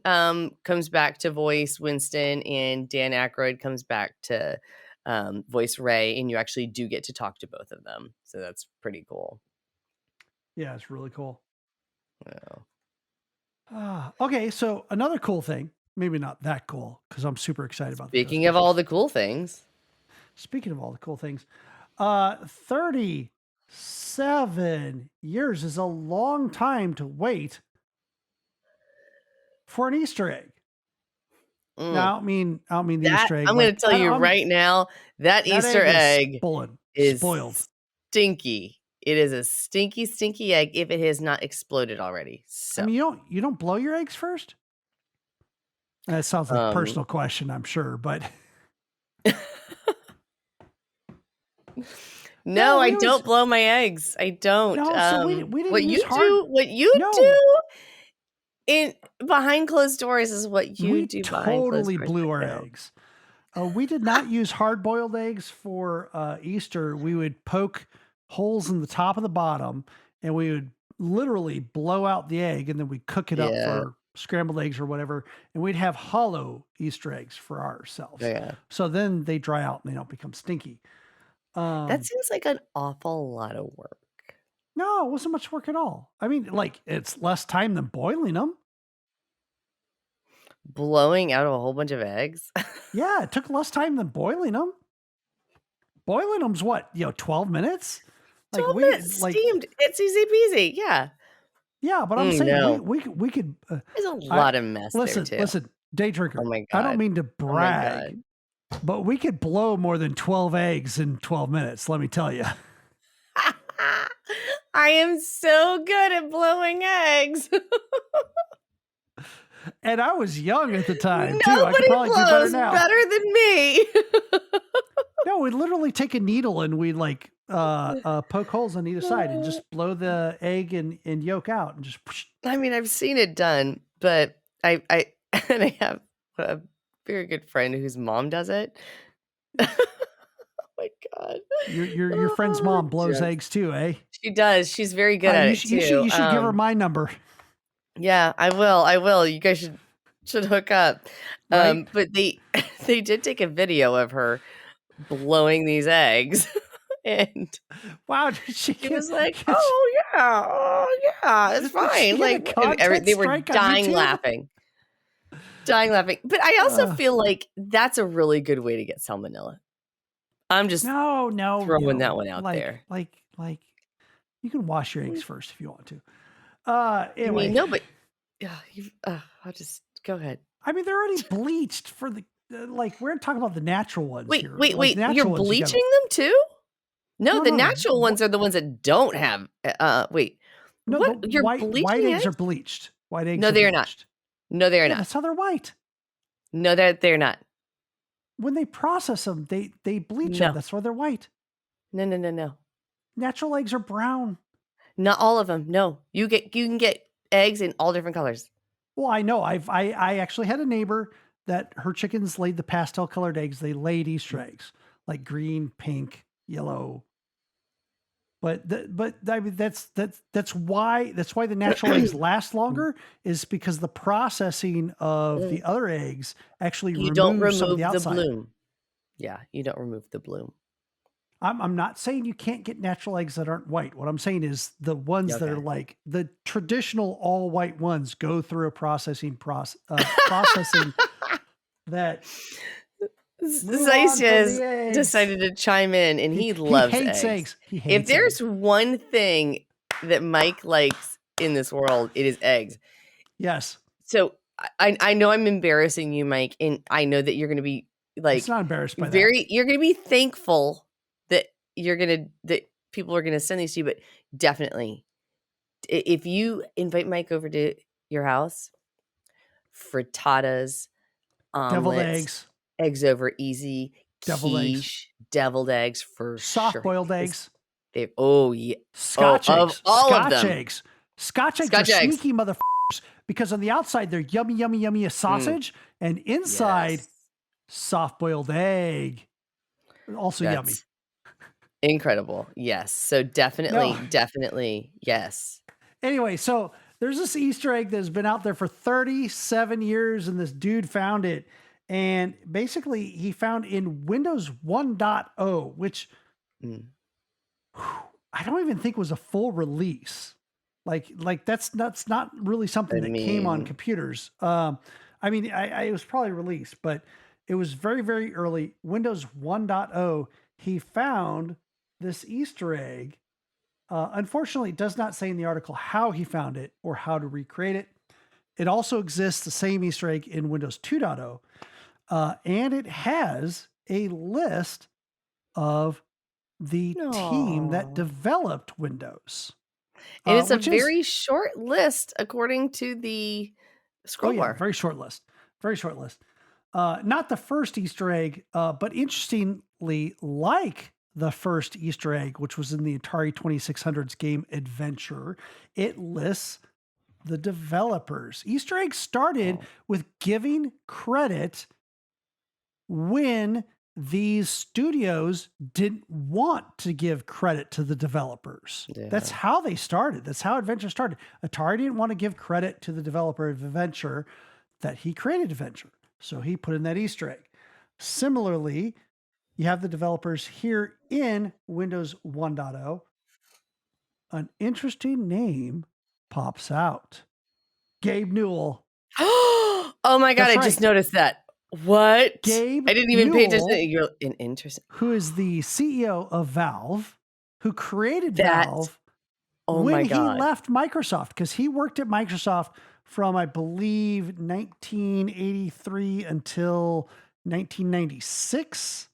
comes back to voice Winston, and Dan Aykroyd comes back to voice Ray, and you actually do get to talk to both of them. So that's pretty cool. Yeah, it's really cool. Yeah. Okay, so another cool thing, maybe not that cool, because I'm super excited about this. Speaking of all the cool things. 37 years is a long time to wait for an Easter egg. Now, I don't mean the Easter egg. I'm going to tell you right now, that Easter egg is spoiled. Stinky. It is a stinky, stinky egg if it has not exploded already. So I mean, you don't blow your eggs first? That sounds like a personal question, I'm sure, but no, I don't blow my eggs. I don't. No, so we didn't what use you do in behind closed doors is what you do. Totally blew our eggs. We did not use hard-boiled eggs for Easter. We would poke holes in the top and the bottom, and we would literally blow out the egg, and then we'd cook it up for scrambled eggs or whatever, and we'd have hollow Easter eggs for ourselves. Yeah. So then they dry out and they don't become stinky. That seems like an awful lot of work. No, it wasn't much work at all. I mean, like, it's less time than boiling them. Blowing out a whole bunch of eggs? Yeah, it took less time than boiling them. Boiling them's what, 12 minutes? 12 minutes steamed. It's easy peasy. Yeah. Yeah, but I'm saying we could. There's a lot of mess there, too. Listen, Day Drinker. Oh my God. I don't mean to brag, but we could blow more than 12 eggs in 12 minutes, let me tell you. I am so good at blowing eggs. And I was young at the time, too. Nobody I could probably blows do better now. better than me. No, we'd literally take a needle and we'd poke holes on either side and just blow the egg and yolk out and just. I mean, I've seen it done, but I and I have a very good friend whose mom does it. Oh my god. Your friend's mom blows Yes. eggs too, eh? She does. She's very good at it too. You should give her my number. Yeah, I will. You guys should hook up. Right? But they did take a video of her blowing these eggs. And wow, she was like, "Oh yeah, it's fine." Like, and they were dying laughing. But I also feel like that's a really good way to get salmonella. I'm just throwing that one out there. Like you can wash your eggs first if you want to. Anyway, I mean, no, but I'll just go ahead. I mean, they're already bleached for the we're talking about the natural ones. Wait, here. wait, you're bleaching them too? No, the natural ones are the ones that don't have. Wait, no, what? You're white eggs are bleached. White eggs. No, they are not. No, they are not. That's how they're white. No, they're not. When they process them, they bleach them. That's why they're white. No. Natural eggs are brown. Not all of them. No, you can get eggs in all different colors. Well, I know. I actually had a neighbor that her chickens laid the pastel colored eggs. They laid Easter eggs like green, pink, yellow. But I mean that's why the natural eggs last longer is because the processing of the other eggs actually removes some of the outside. Bloom. Yeah, you don't remove the bloom. I'm not saying you can't get natural eggs that aren't white. What I'm saying is the ones that are like the traditional all white ones go through a processing that. Zeus decided to chime in, and he loves eggs. If there's one thing that Mike likes in this world, it is eggs. Yes. So I know I'm embarrassing you, Mike, and I know that you're going to be like, it's not embarrassed by that. You're going to be thankful that that people are going to send these to you, but definitely, if you invite Mike over to your house, frittatas, omelets, eggs over easy, deviled eggs for soft boiled eggs. Oh yeah, Scotch eggs. Scotch eggs. Scotch eggs are sneaky motherfuckers because on the outside they're yummy as sausage, and inside soft boiled egg, also yummy. Incredible. Yes. So definitely yes. Anyway, so there's this Easter egg that's been out there for 37 years, and this dude found it. And basically, he found in Windows 1.0, which I don't even think was a full release. Like that's not really something that came on computers. I mean, it was probably released, but it was very, very early. Windows 1.0, he found this Easter egg. Unfortunately, it does not say in the article how he found it or how to recreate it. It also exists, the same Easter egg, in Windows 2.0. And it has a list of the team that developed Windows. And it's a very short list according to the scroll bar. Very short list. Very short list. Not the first Easter egg, but interestingly, like the first Easter egg, which was in the Atari 2600's game Adventure, it lists the developers. Easter eggs started with giving credit when these studios didn't want to give credit to the developers. Yeah. That's how they started. That's how Adventure started. Atari didn't want to give credit to the developer of Adventure that he created Adventure. So he put in that Easter egg. Similarly, you have the developers here in Windows 1.0. An interesting name pops out. Gabe Newell. Oh my God, I just noticed that. What? Gabe I didn't even Newell, pay attention. You're interesting. Who is the CEO of Valve, who created Valve when he left Microsoft, because he worked at Microsoft from, I believe, 1983 until 1996.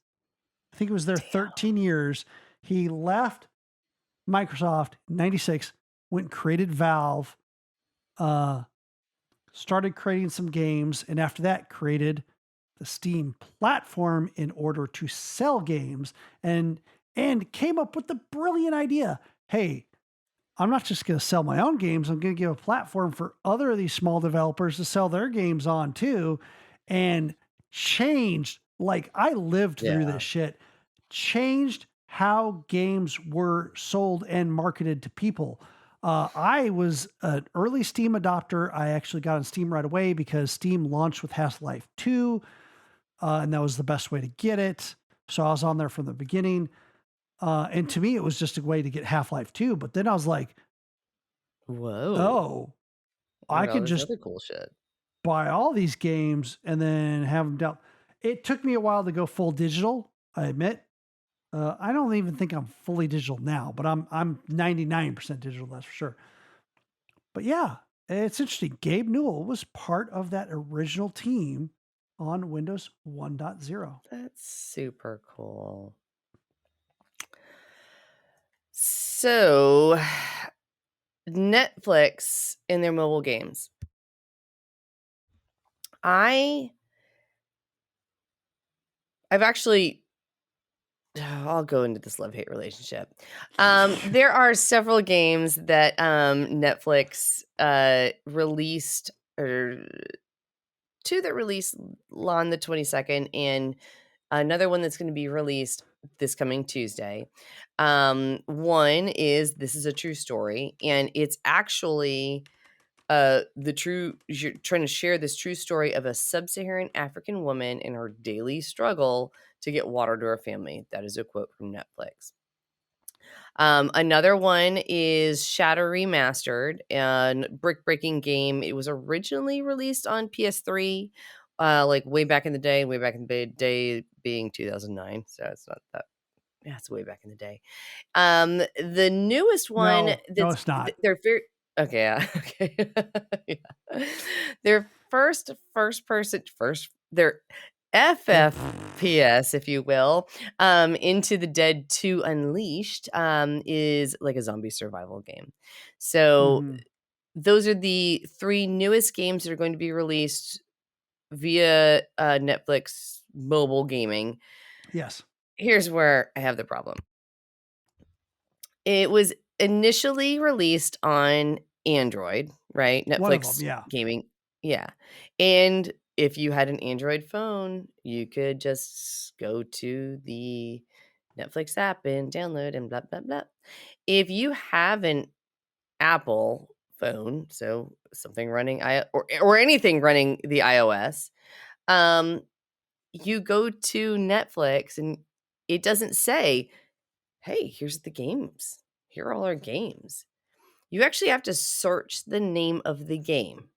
I think it was there 13 years. He left Microsoft in 96, went and created Valve, started creating some games, and after that created the Steam platform in order to sell games. And and came up with the brilliant idea. Hey, I'm not just going to sell my own games. I'm going to give a platform for other of these small developers to sell their games on too. And changed, like, I lived through Yeah. this shit, changed how games were sold and marketed to people. I was an early Steam adopter. I actually got on Steam right away because Steam launched with Half-Life 2, and that was the best way to get it. So I was on there from the beginning. And to me, it was just a way to get Half-Life 2. But then I was like, Whoa. oh, I And all could this just other cool shit. buy all these games and then have them down. It took me a while to go full digital, I admit. I don't even think I'm fully digital now, but I'm 99% digital, that's for sure. But yeah, it's interesting. Gabe Newell was part of that original team on Windows 1.0. That's super cool. So, Netflix in their mobile games. I've actually I'll go into this love-hate relationship. There are several games that Netflix released, or two that released on the 22nd, and another one that's going to be released this coming Tuesday. One is This Is a True Story, and it's actually you're trying to share this true story of a sub-Saharan African woman and her daily struggle to get water to her family. That is a quote from Netflix. Another one is Shatter Remastered, a brick-breaking game. It was originally released on PS3, like way back in the day being 2009. So it's not that, yeah, it's way back in the day. The newest one No, it's not. they're very okay, yeah, okay. Yeah. Their first person first their FFPS, if you will, Into the Dead 2 Unleashed, is like a zombie survival game. So Mhm. those are the 3 newest games that are going to be released via, Netflix mobile gaming. Yes. Here's where I have the problem. It was initially released on Android, right? One of them, Netflix yeah. gaming. Yeah. And if you had an Android phone, you could just go to the Netflix app and download and blah, blah, blah. If you have an Apple phone, so something running or anything running the iOS, um, you go to Netflix and it doesn't say, "Hey, here's the games. Here are all our games." You actually have to search the name of the game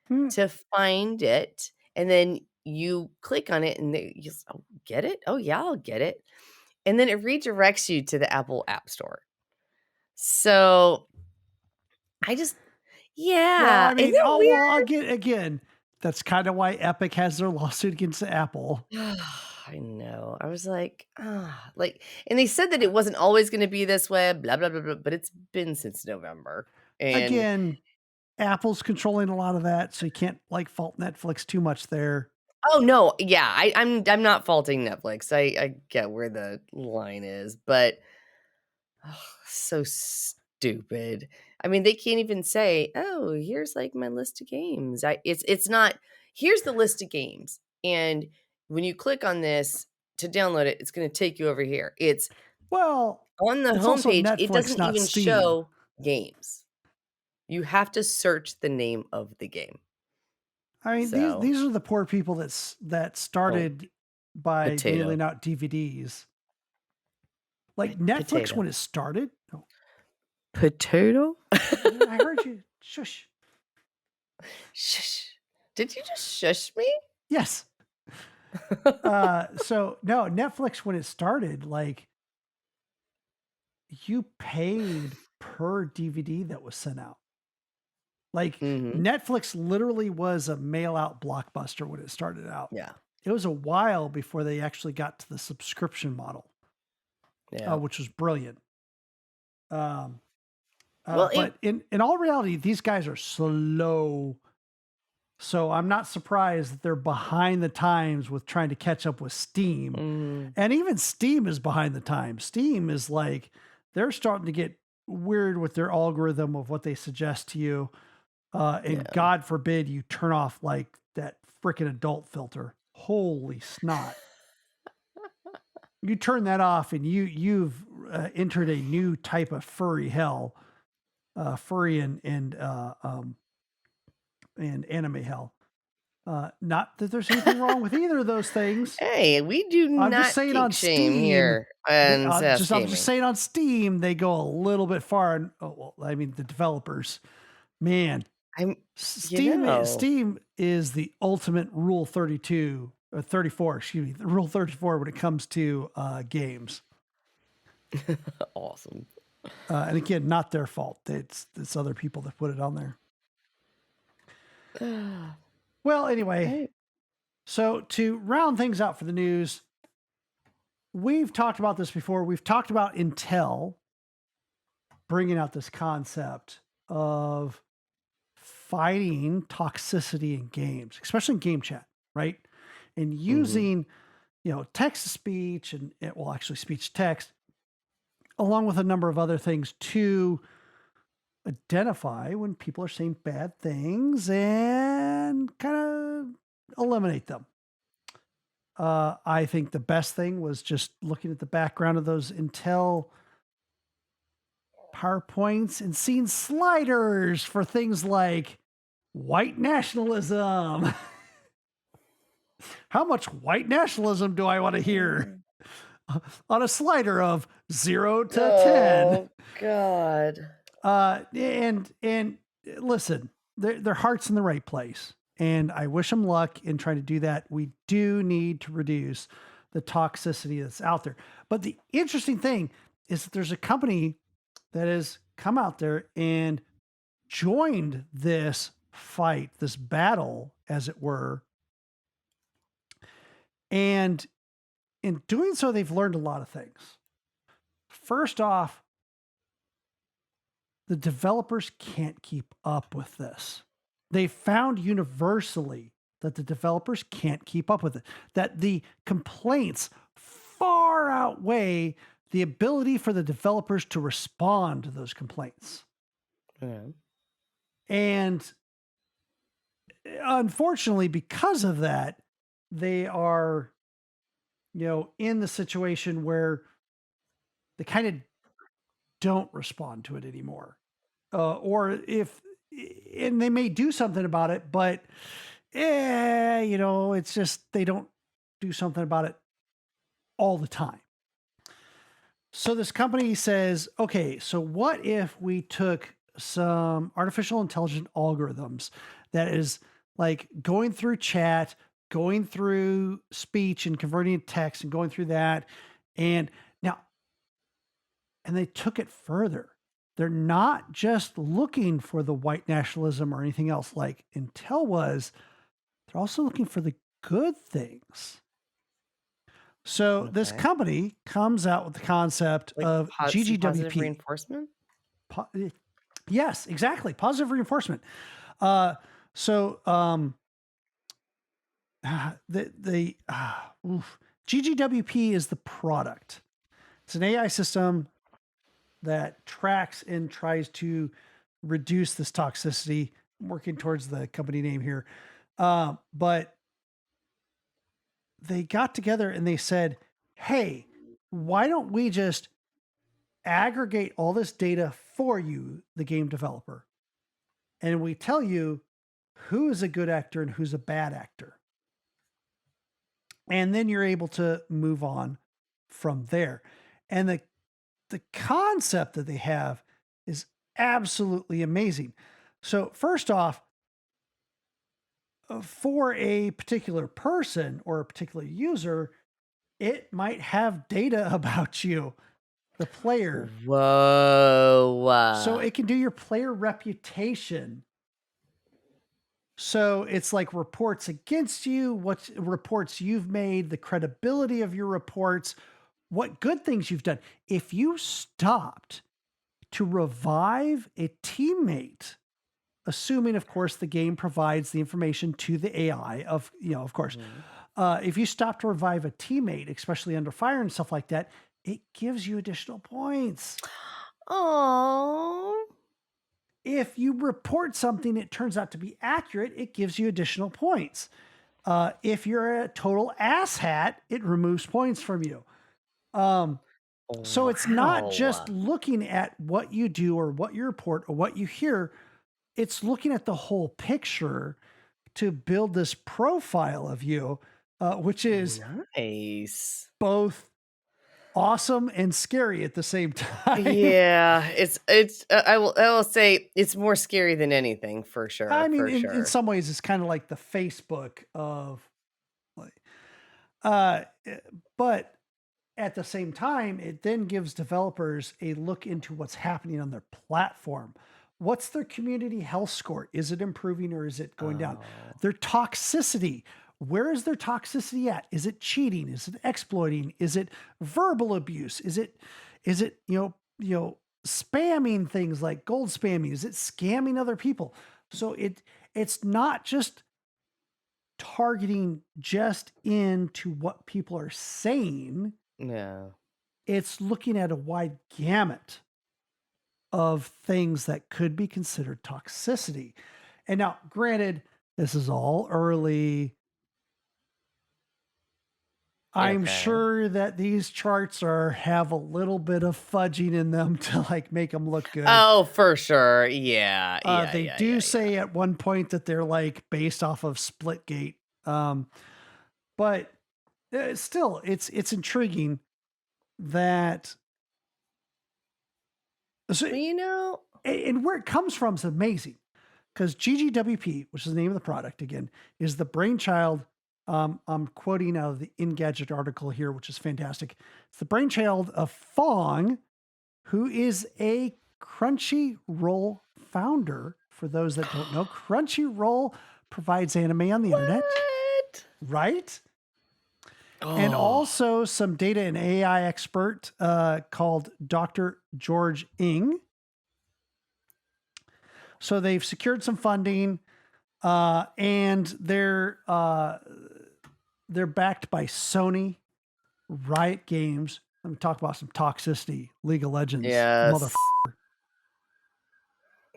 Hmm. to find it, and then you click on it, and you "Oh, get it? Oh, yeah, I'll get it." And then it redirects you to the Apple App Store. So, I just Well, yeah, I isn't mean, it weird? again, that's kind of why Epic has their lawsuit against Apple. I know. I was like, like, and they said that it wasn't always gonna be this way, blah, blah, blah, blah, but it's been since November, and Again, Apple's controlling a lot of that, so you can't like fault Netflix too much there. oh, no, yeah, I'm not faulting Netflix. I get where the line is, but so stupid. I mean, they can't even say, "Oh, here's, like, my list of games." It's not, "Here's the list of games, and when you click on this to download it, it's gonna take you over here." It's Well, on the it's also homepage, it Netflix, doesn't not even Steam. show games. You have to search the name of the game. I mean, So, these are the poor people that oh, started by potato. mailing out DVDs. Like Netflix Potato. when it started. Oh, Potato? I heard you. Shush. Shush. Did you just shush me? Yes. So no, Netflix when it started, like you paid per DVD that was sent out. Like Mhm. Netflix literally was a mail out blockbuster when it started out. Yeah. It was a while before they actually got to the subscription model, Yeah. which was brilliant. Um, Well, but in all reality, these guys are slow So I'm not surprised that they're behind the times with trying to catch up with Steam. Mm, And even Steam is behind the times. Steam is like, they're starting to get weird with their algorithm of what they suggest to you. And yeah. God forbid you turn off like that freaking adult filter. Holy snot. You turn that off and you've entered a new type of furry hell, furry and anime hell. Not that there's anything wrong with either of those things. Hey, we do I'm just not saying kink on shame Steam, here on I'm just Gaming. saying on Steam, they go a little bit far. And oh, well, I mean, the developers, man, I'm, Steam is the ultimate Rule 32 or 34, excuse me, the Rule 34 when it comes to games. awesome. And again, not their fault. It's other people that put it on there. Well, anyway, Right. so to round things out for the news, we've talked about this before. We've talked about Intel bringing out this concept of fighting toxicity in games, especially in game chat, right? And using, text to speech and well, actually speech to text, along with a number of other things to identify when people are saying bad things and kind of eliminate them. I think the best thing was just looking at the background of those Intel PowerPoints and seeing sliders for things like white nationalism. How much white nationalism do I want to hear on a slider of 0 to 10? Oh God. And listen, their heart's in the right place. And I wish them luck in trying to do that. We do need to reduce the toxicity that's out there. But the interesting thing is that there's a company that has come out there and joined this fight, this battle, as it were. And in doing so, they've learned a lot of things. First off, the developers can't keep up with this. They found universally that the developers can't keep up with it, that the complaints far outweigh the ability for the developers to respond to those complaints. Yeah. And unfortunately, because of that, they are, in the situation where they kind of don't respond to it anymore. And they may do something about it, but it's just they don't do something about it all the time. So this company says, okay, so what if we took some artificial intelligence algorithms that is like going through chat, going through speech and converting it to text and going through that. And they took it further. They're not just looking for the white nationalism or anything else like Intel was. They're also looking for the good things. So this company comes out with the concept of GGWP. Positive reinforcement? Yes, exactly. Positive reinforcement. GGWP is the product. It's an AI system that tracks and tries to reduce this toxicity. I'm working towards the company name here. But they got together and they said, hey, why don't we just aggregate all this data for you, the game developer, and we tell you who is a good actor and who's a bad actor. And then you're able to move on from there. And the concept that they have is absolutely amazing. So first off, for a particular person or a particular user, it might have data about you, the player. Whoa. So it can do your player reputation. So it's like reports against you, what reports you've made, the credibility of your reports, what good things you've done. If you stopped to revive a teammate assuming, of course, the game provides the information to the AI of, of course, Mhm. if you stop to revive a teammate, especially under fire and stuff like that, it gives you additional points. Oh. If you report something, it turns out to be accurate, it gives you additional points. If you're a total asshat, it removes points from you. So it's not just Wow. looking at what you do or what you report or what you hear, it's looking at the whole picture to build this profile of you, which is Nice. both awesome and scary at the same time. Yeah, it's I will say it's more scary than anything for I sure, mean, for in sure. some ways, it's kind of like the Facebook of, like, uh, eh, but at the same time, it then gives developers a look into what's happening on their platform. What's their community health score? Is it improving or is it going down? Oh. Their toxicity. Where is their toxicity at? Is it cheating? Is it exploiting? Is it verbal abuse? Is it spamming things like gold spamming? Is it scamming other people? So it's not just targeting just into what people are saying, Yeah. it's looking at a wide gamut of things that could be considered toxicity. And now, granted, this is all early. I'm Okay. sure that these charts have a little bit of fudging in them to like make them look good. Oh, for sure. Yeah, yeah, They yeah, do yeah, yeah. say at one point that they're like based off of Splitgate, but still, it's intriguing that. So, Well, and where it comes from is amazing because GGWP, which is the name of the product again, is the brainchild. I'm quoting out of the Engadget article here, which is fantastic. It's the brainchild of Fong, who is a Crunchyroll founder. For those that don't know, Crunchyroll provides anime on the internet, what? right? And Oh, also some data and AI expert called Dr. George Ng. So they've secured some funding, and they're backed by Sony, Riot Games. Let me talk about some toxicity. League of Legends, mother. yes.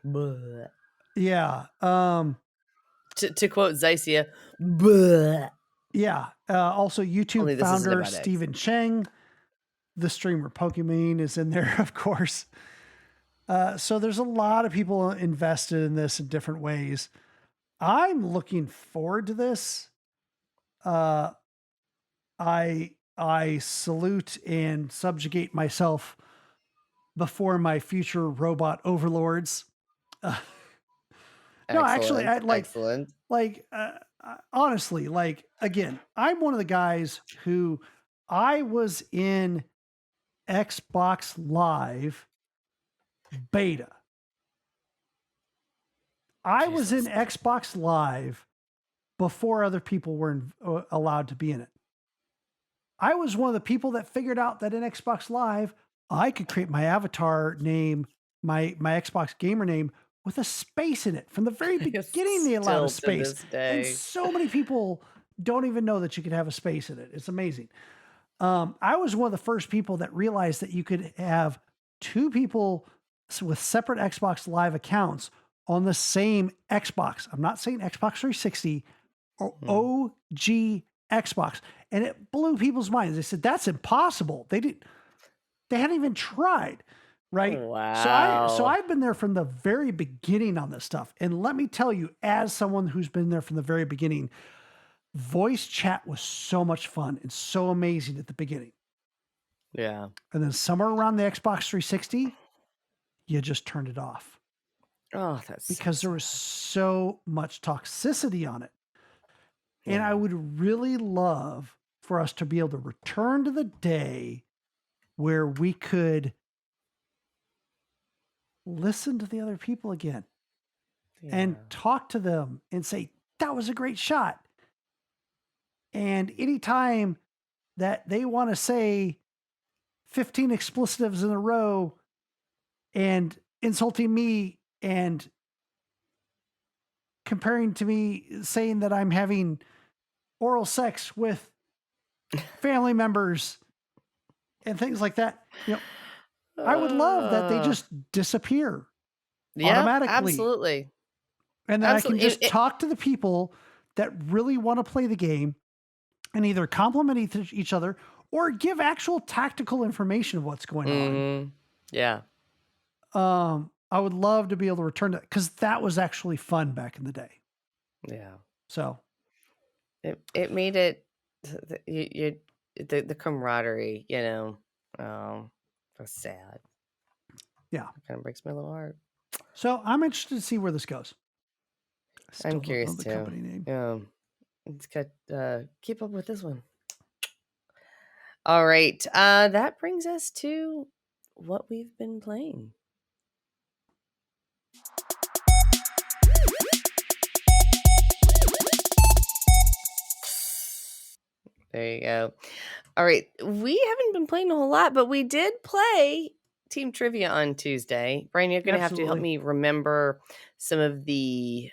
Bleh. Yeah, To quote Zycia, bleh. yeah. Also, YouTube Only this isn't founder about eggs. Stephen Cheng, the streamer Pokimane is in there, of course. So there's a lot of people invested in this in different ways. I'm looking forward to this. Uh, I salute and subjugate myself before my future robot overlords. Uh, no, actually, Excellent, I excellent. honestly, like again, I'm one of the guys who I was in Xbox Live beta. I was in Jesus. Xbox Live before other people were allowed to be in it. I was one of the people that figured out that in Xbox Live, I could create my avatar name, my Xbox gamer name with a space in it. From the very beginning, they allowed a Still to space. this And day. so many people don't even know that you could have a space in it. It's amazing. I was one of the first people that realized that you could have two people with separate Xbox Live accounts on the same Xbox. I'm not saying Xbox 360 or Hmm. OG Xbox. And it blew people's minds. They said, that's impossible. They hadn't even tried. Right. So Wow. I've been there from the very beginning on this stuff. And let me tell you, as someone who's been there from the very beginning, voice chat was so much fun and so amazing at the beginning. Yeah. And then somewhere around the Xbox 360, you just turned it off Oh, that's so because there was sad. so much toxicity on it. And I Yeah. would really love for us to be able to return to the day where we could listen to the other people again and Yeah. talk to them and say, that was a great shot. And anytime that they want to say 15 explicitives in a row and insulting me and comparing to me saying that I'm having oral sex with family members and things like that. I would love that they just disappear Yeah, automatically. absolutely. And then I can Absolutely. just talk to the people that really want to play the game and either compliment each other or give actual tactical information of what's going on. Yeah. I would love to be able to return to that because that was actually fun back in the day. Yeah. So it made it the camaraderie, was sad. Yeah. It kind of breaks my little heart. So I'm interested to see where this goes. I'm curious the too. company name. It's got keep up with this one. All right. That brings us to what we've been playing. There you go. All right. We haven't been playing a whole lot, but we did play Team Trivia on Tuesday. Brian, you're going to have to help me remember some of the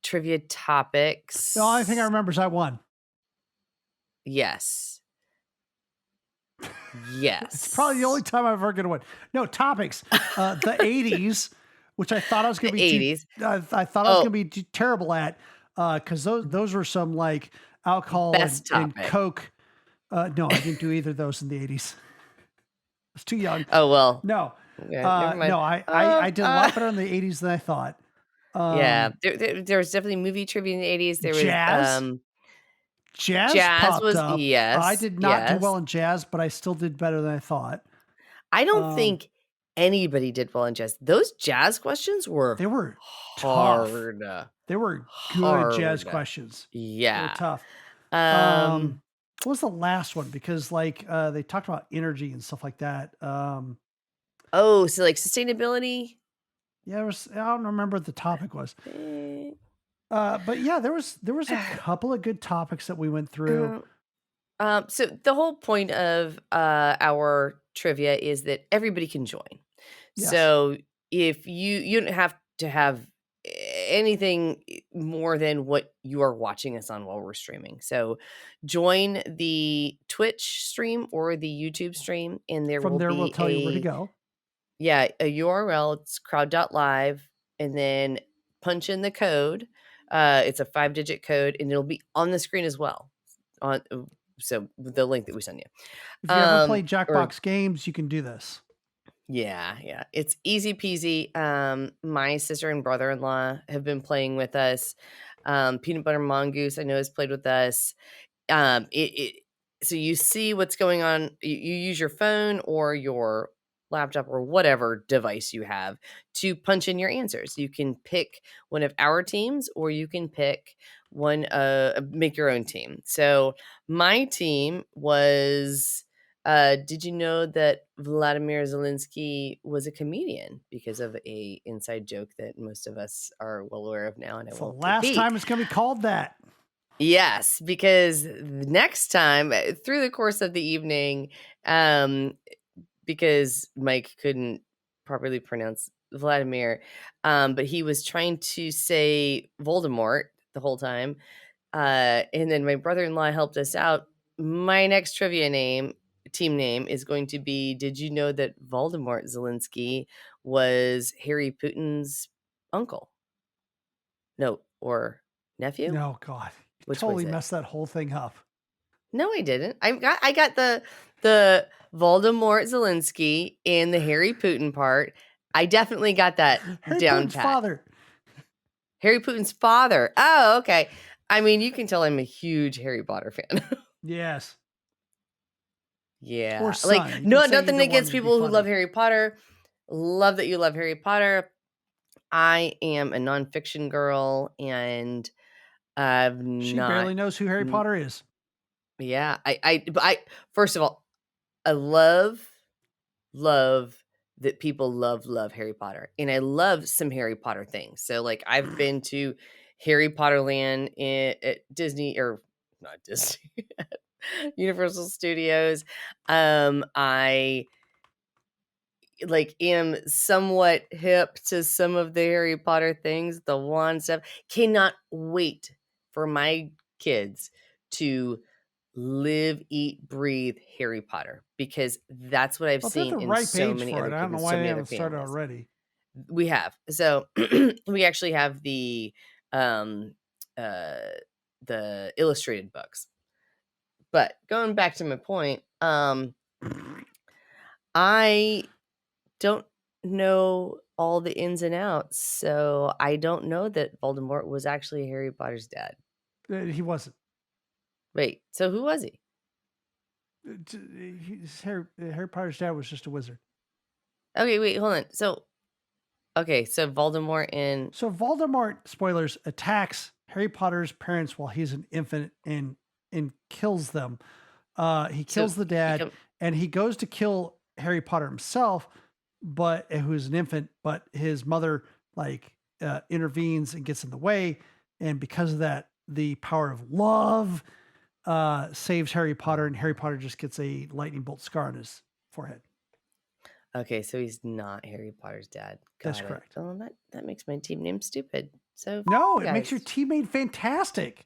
trivia topics. The only thing I remember is I won. Yes. Yes. It's probably the only time I'm ever going to win. No, topics. The 80s, which I thought I was going to be 80s. I thought I was going to be terrible at because those were some like alcohol and Coke. No, I didn't do either of those in the 80s. I was too young. Oh, well. No. Yeah, no, I did a lot better in the 80s than I thought. Yeah, there was definitely movie trivia in the 80s. There jazz? was Jazz popped was up. yes. I did not do well in jazz, but I still did better than I thought. I don't think anybody did well in jazz. Those jazz questions were hard. They were good jazz questions. Yeah. They were tough. What was the last one? Because they talked about energy and stuff like that. So like sustainability? Yeah, I don't remember what the topic was. But yeah, there was a couple of good topics that we went through. So the whole point of our trivia is that everybody can join. Yes. So if you don't have to have anything more than what you are watching us on while we're streaming. So join the Twitch stream or the YouTube stream, and we'll tell you where to go. Yeah, a URL. It's crowd.live, and then punch in the code. It's a 5-digit code, and it'll be on the screen as well. So the link that we send you. If you ever play Jackbox games, you can do this. Yeah. It's easy peasy. My sister and brother-in-law have been playing with us. Peanut Butter Mongoose, I know, has played with us. So you see what's going on. You use your phone or your laptop or whatever device you have to punch in your answers. You can pick one of our teams, or you can pick make your own team. So my team was, did you know that Vladimir Zelensky was a comedian? Because of a inside joke that most of us are well aware of now. And it's the last time it's going to be called that. Yes, because next time through the course of the evening, because Mike couldn't properly pronounce Vladimir, but he was trying to say Voldemort the whole time. And then my brother-in-law helped us out. My next trivia team name is going to be, did you know that Voldemort Zelensky was Harry Putin's uncle? No, or nephew? No, God. You totally messed that whole thing up. No, I didn't. I got the Voldemort Zelensky and the Harry Putin part. I definitely got that down pat. Father. Harry Putin's father. Oh, okay. I mean, you can tell I'm a huge Harry Potter fan. Yes. Yeah. Like, nothing against people who love Harry Potter. Love that you love Harry Potter. I am a nonfiction girl, and she barely knows who Harry Potter is. Yeah. I first of all, I love that people love Harry Potter, and I love some Harry Potter things. So like I've been to Harry Potter Land at Disney, or not Disney, Universal Studios. I like am somewhat hip to some of the Harry Potter things, the wand stuff. Cannot wait for my kids to live, eat, breathe Harry Potter, because that's what I've Well, they're seen the in ripe so age many for other it. I don't kids know and why so they many other haven't started families. already. We have. So we actually have um uh the illustrated books. But going back to my point, I don't know all the ins and outs, so I don't know that Voldemort was actually Harry Potter's dad. He wasn't. Wait, so who was he? Harry Potter's dad was just a wizard. Okay, wait, hold on. So Voldemort and So Voldemort, spoilers, attacks Harry Potter's parents while he's an infant and kills them. He so kills the he dad, come and he goes to kill Harry Potter himself, but who's an infant, but his mother intervenes and gets in the way, and because of that, the power of love saves Harry Potter, and Harry Potter just gets a lightning bolt scar on his forehead. Okay, so he's not Harry Potter's dad. That's Got it. correct. Oh, that makes my team name stupid. So No, you it makes your guys. teammate fantastic.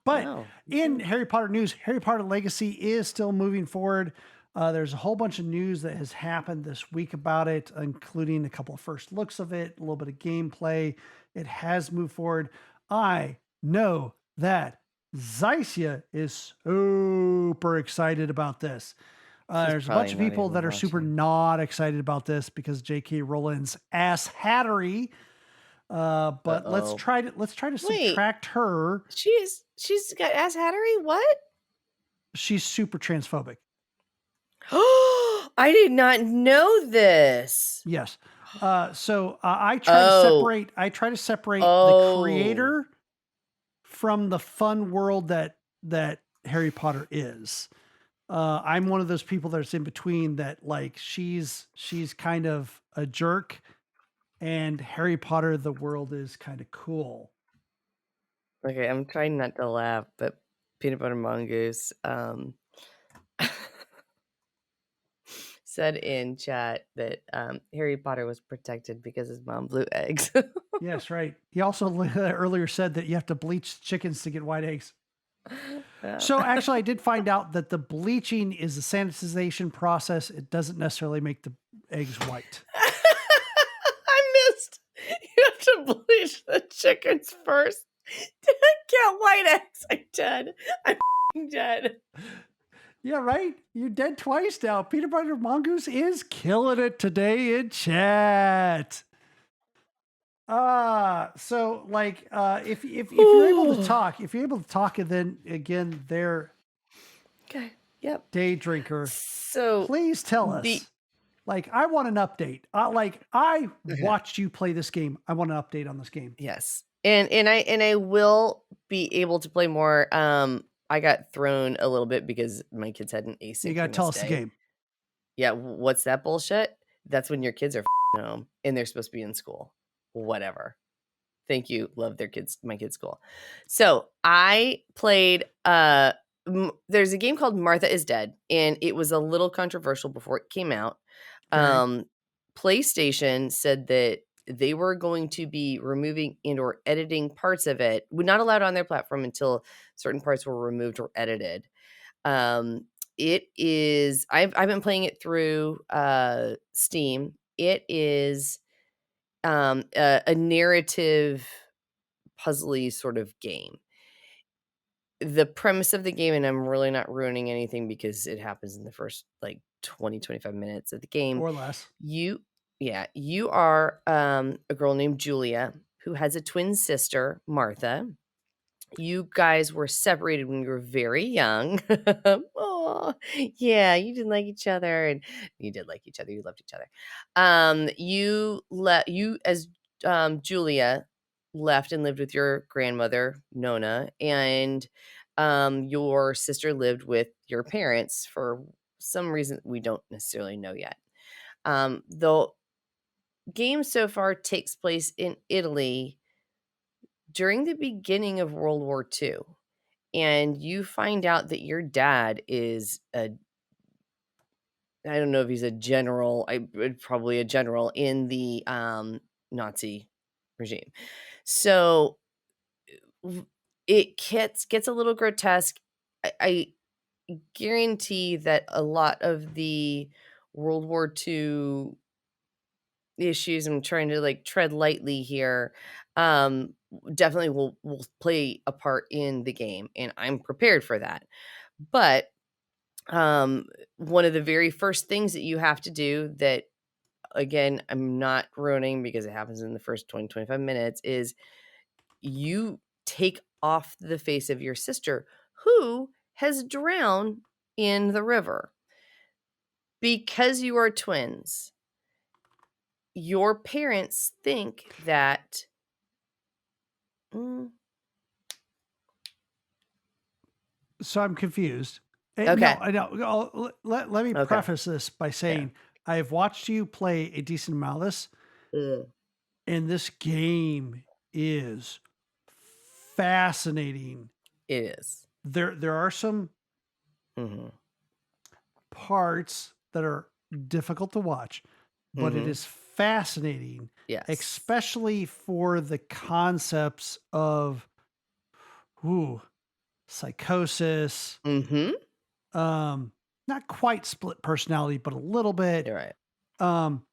But Wow. in Harry Potter news, Harry Potter Legacy is still moving forward. There's a whole bunch of news that has happened this week about it, including a couple of first looks of it, a little bit of gameplay. It has moved forward. I know that Zycia is super excited about this. He's There's a probably bunch of not people even that are super watching. not excited about this because J.K. Rowling's ass hattery. But Uh-oh. let's try to Wait, subtract her. she's got ass hattery? What? She's super transphobic. I did not know this. Yes. So I try to Oh. separate. I try to separate the Oh. creator from the fun world that Harry Potter is. I'm one of those people that's in between. That like she's kind of a jerk, and Harry Potter the world is kind of cool. Okay, I'm trying not to laugh, but Peanut Butter Mongoose said in chat that Harry Potter was protected because his mom blew eggs. Yes, right. He also earlier said that you have to bleach chickens to get white eggs. So actually, I did find out that the bleaching is a sanitization process. It doesn't necessarily make the eggs white. I missed. You have to bleach the chickens first to get white eggs. I'm dead. I'm dead. Yeah, right. You're dead twice now. Peanut Butter Mongoose is killing it today in chat. So like if you're able to talk, and then again they're Okay. Yep. day drinker, So please tell the us. Like I want an update. I okay. watched you play this game. I want an update on this game. Yes. And I will be able to play more. I got thrown a little bit because my kids had an You gotta tell asynchronous us the day. game. Yeah, what's that bullshit? That's when your kids are home and they're supposed to be in school. Whatever. Thank you. Love my kids' school. So I played there's a game called Martha is Dead, and it was a little controversial before it came out. Okay. PlayStation said that they were going to be removing and or editing parts of it. Would not allowed on their platform until certain parts were removed or edited. It is I've been playing it through Steam. It is a narrative puzzly sort of game. The premise of the game, and I'm really not ruining anything because it happens in the first like 20-25 minutes of the game. Or less. You are a girl named Julia who has a twin sister, Martha. You guys were separated when you were very young. Oh, yeah, you didn't like each other, and you did like each other. You loved each other. You as Julia left and lived with your grandmother Nona, and your sister lived with your parents for some reason we don't necessarily know yet. The game so far takes place in Italy during the beginning of World War II. And you find out that your dad is a I don't know if he's a general. Probably a general in the Nazi regime. So it gets a little grotesque. I guarantee that a lot of the World War II issues, I'm trying to like tread lightly here, definitely will play a part in the game, and I'm prepared for that. But one of the very first things that you have to do, that again I'm not ruining because it happens in the first 20-25 minutes, is you take off the face of your sister who has drowned in the river. Because you are twins, your parents think that So I'm confused. No, okay. I know. Let me Okay. preface this by Yeah. saying I have watched you play a decent amount of this, and this game is fascinating. It is. There are some Mhm. parts that are difficult to watch, but it Mhm. is fascinating, Yes. especially for the concepts of psychosis, Mhm. not quite split personality, but a little bit. You're right. Um,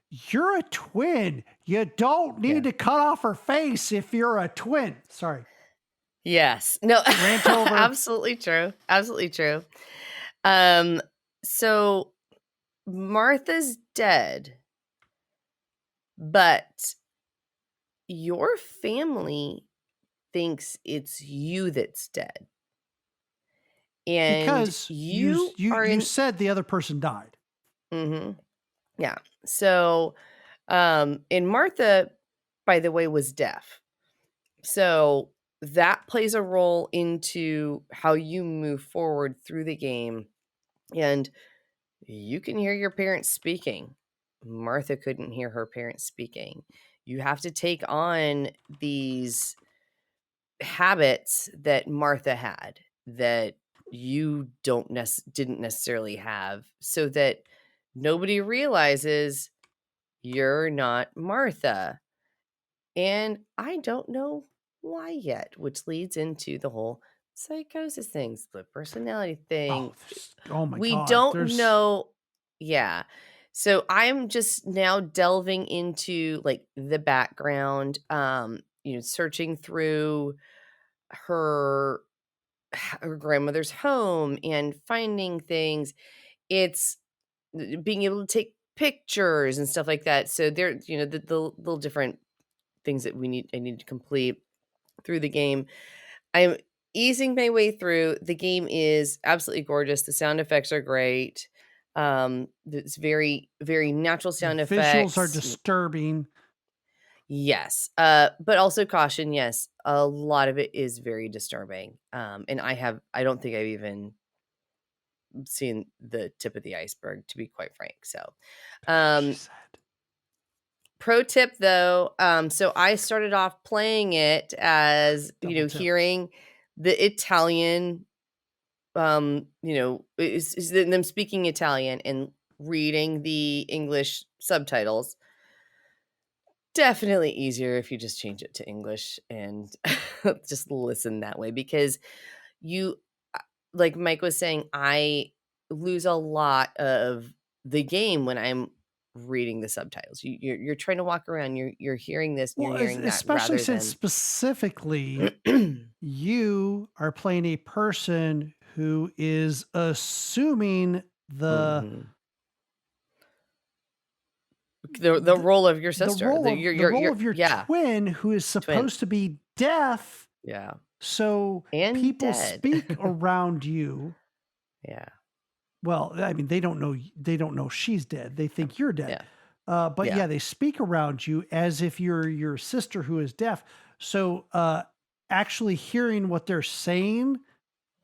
you're a twin. You don't Yeah. need to cut off her face if you're a twin. Sorry. Yes. No. Rant over. Absolutely true. Absolutely true. So Martha's dead, but your family thinks it's you that's dead. And Because you are you in. said the other person died. Mhm. Yeah. So, and Martha, by the way, was deaf. So that plays a role into how you move forward through the game. And you can hear your parents speaking. Martha couldn't hear her parents speaking. You have to take on these habits that Martha had that you didn't necessarily have, so that nobody realizes you're not Martha. And I don't know why yet, which leads into the whole psychosis thing, split personality thing. Oh my We God. don't There's know. Yeah. So I'm just now delving into like the background, searching through her her grandmother's home and finding things. It's being able to take pictures and stuff like that. So there, the little different things that I need to complete through the game. I'm easing my way through. The game is absolutely gorgeous. The sound effects are great. It's very, very natural the sound visuals are effects. disturbing. Yes. But also caution, yes, a lot of it is very disturbing. And I don't think I've even seen the tip of the iceberg, to be quite frank. So, She said. pro tip though, so I started off playing it as, Double tip. hearing the Italian, is them speaking Italian and reading the English subtitles. Definitely easier if you just change it to English and just listen that way, because you, like Mike was saying, I lose a lot of the game when I'm reading the subtitles. You're trying to walk around, you're hearing this and Well, you're hearing that, especially rather since than specifically you are playing a person who is assuming Mhm. The role of your sister. the role Your of your yeah, twin who is twin. supposed to be deaf. Yeah. So And people dead. speak around you. Yeah. Well, I mean, they don't know she's dead. They think you're dead. Yeah. But Yeah. yeah, they speak around you as if you're your sister who is deaf. So actually hearing what they're saying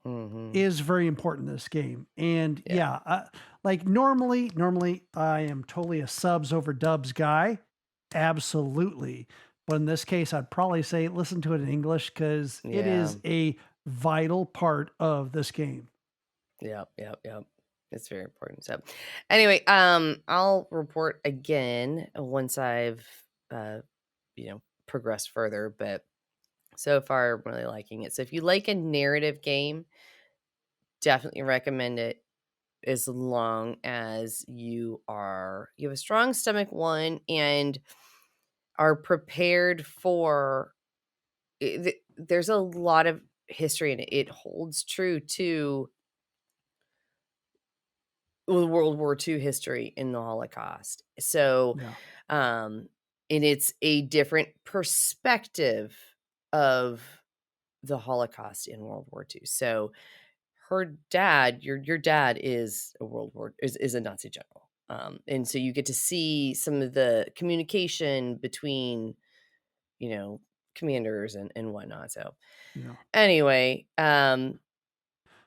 Mhm. is very important in this game. And Yeah. yeah, like normally I am totally a subs over dubs guy. Absolutely. But in this case, I'd probably say listen to it in English because it Yeah. is a vital part of this game. Yep, yep, yep. It's very important. So, anyway, I'll report again once I've, progressed further. But so far, I'm really liking it. So, if you like a narrative game, definitely recommend it. As long as you have a strong stomach, one, and are prepared for. There's a lot of history in it. It holds true to World War II history in the Holocaust. So, Yeah. and it's a different perspective of the Holocaust in World War II. So, her dad, your dad is is a Nazi general. And so you get to see some of the communication between, commanders and whatnot. So Yeah. anyway,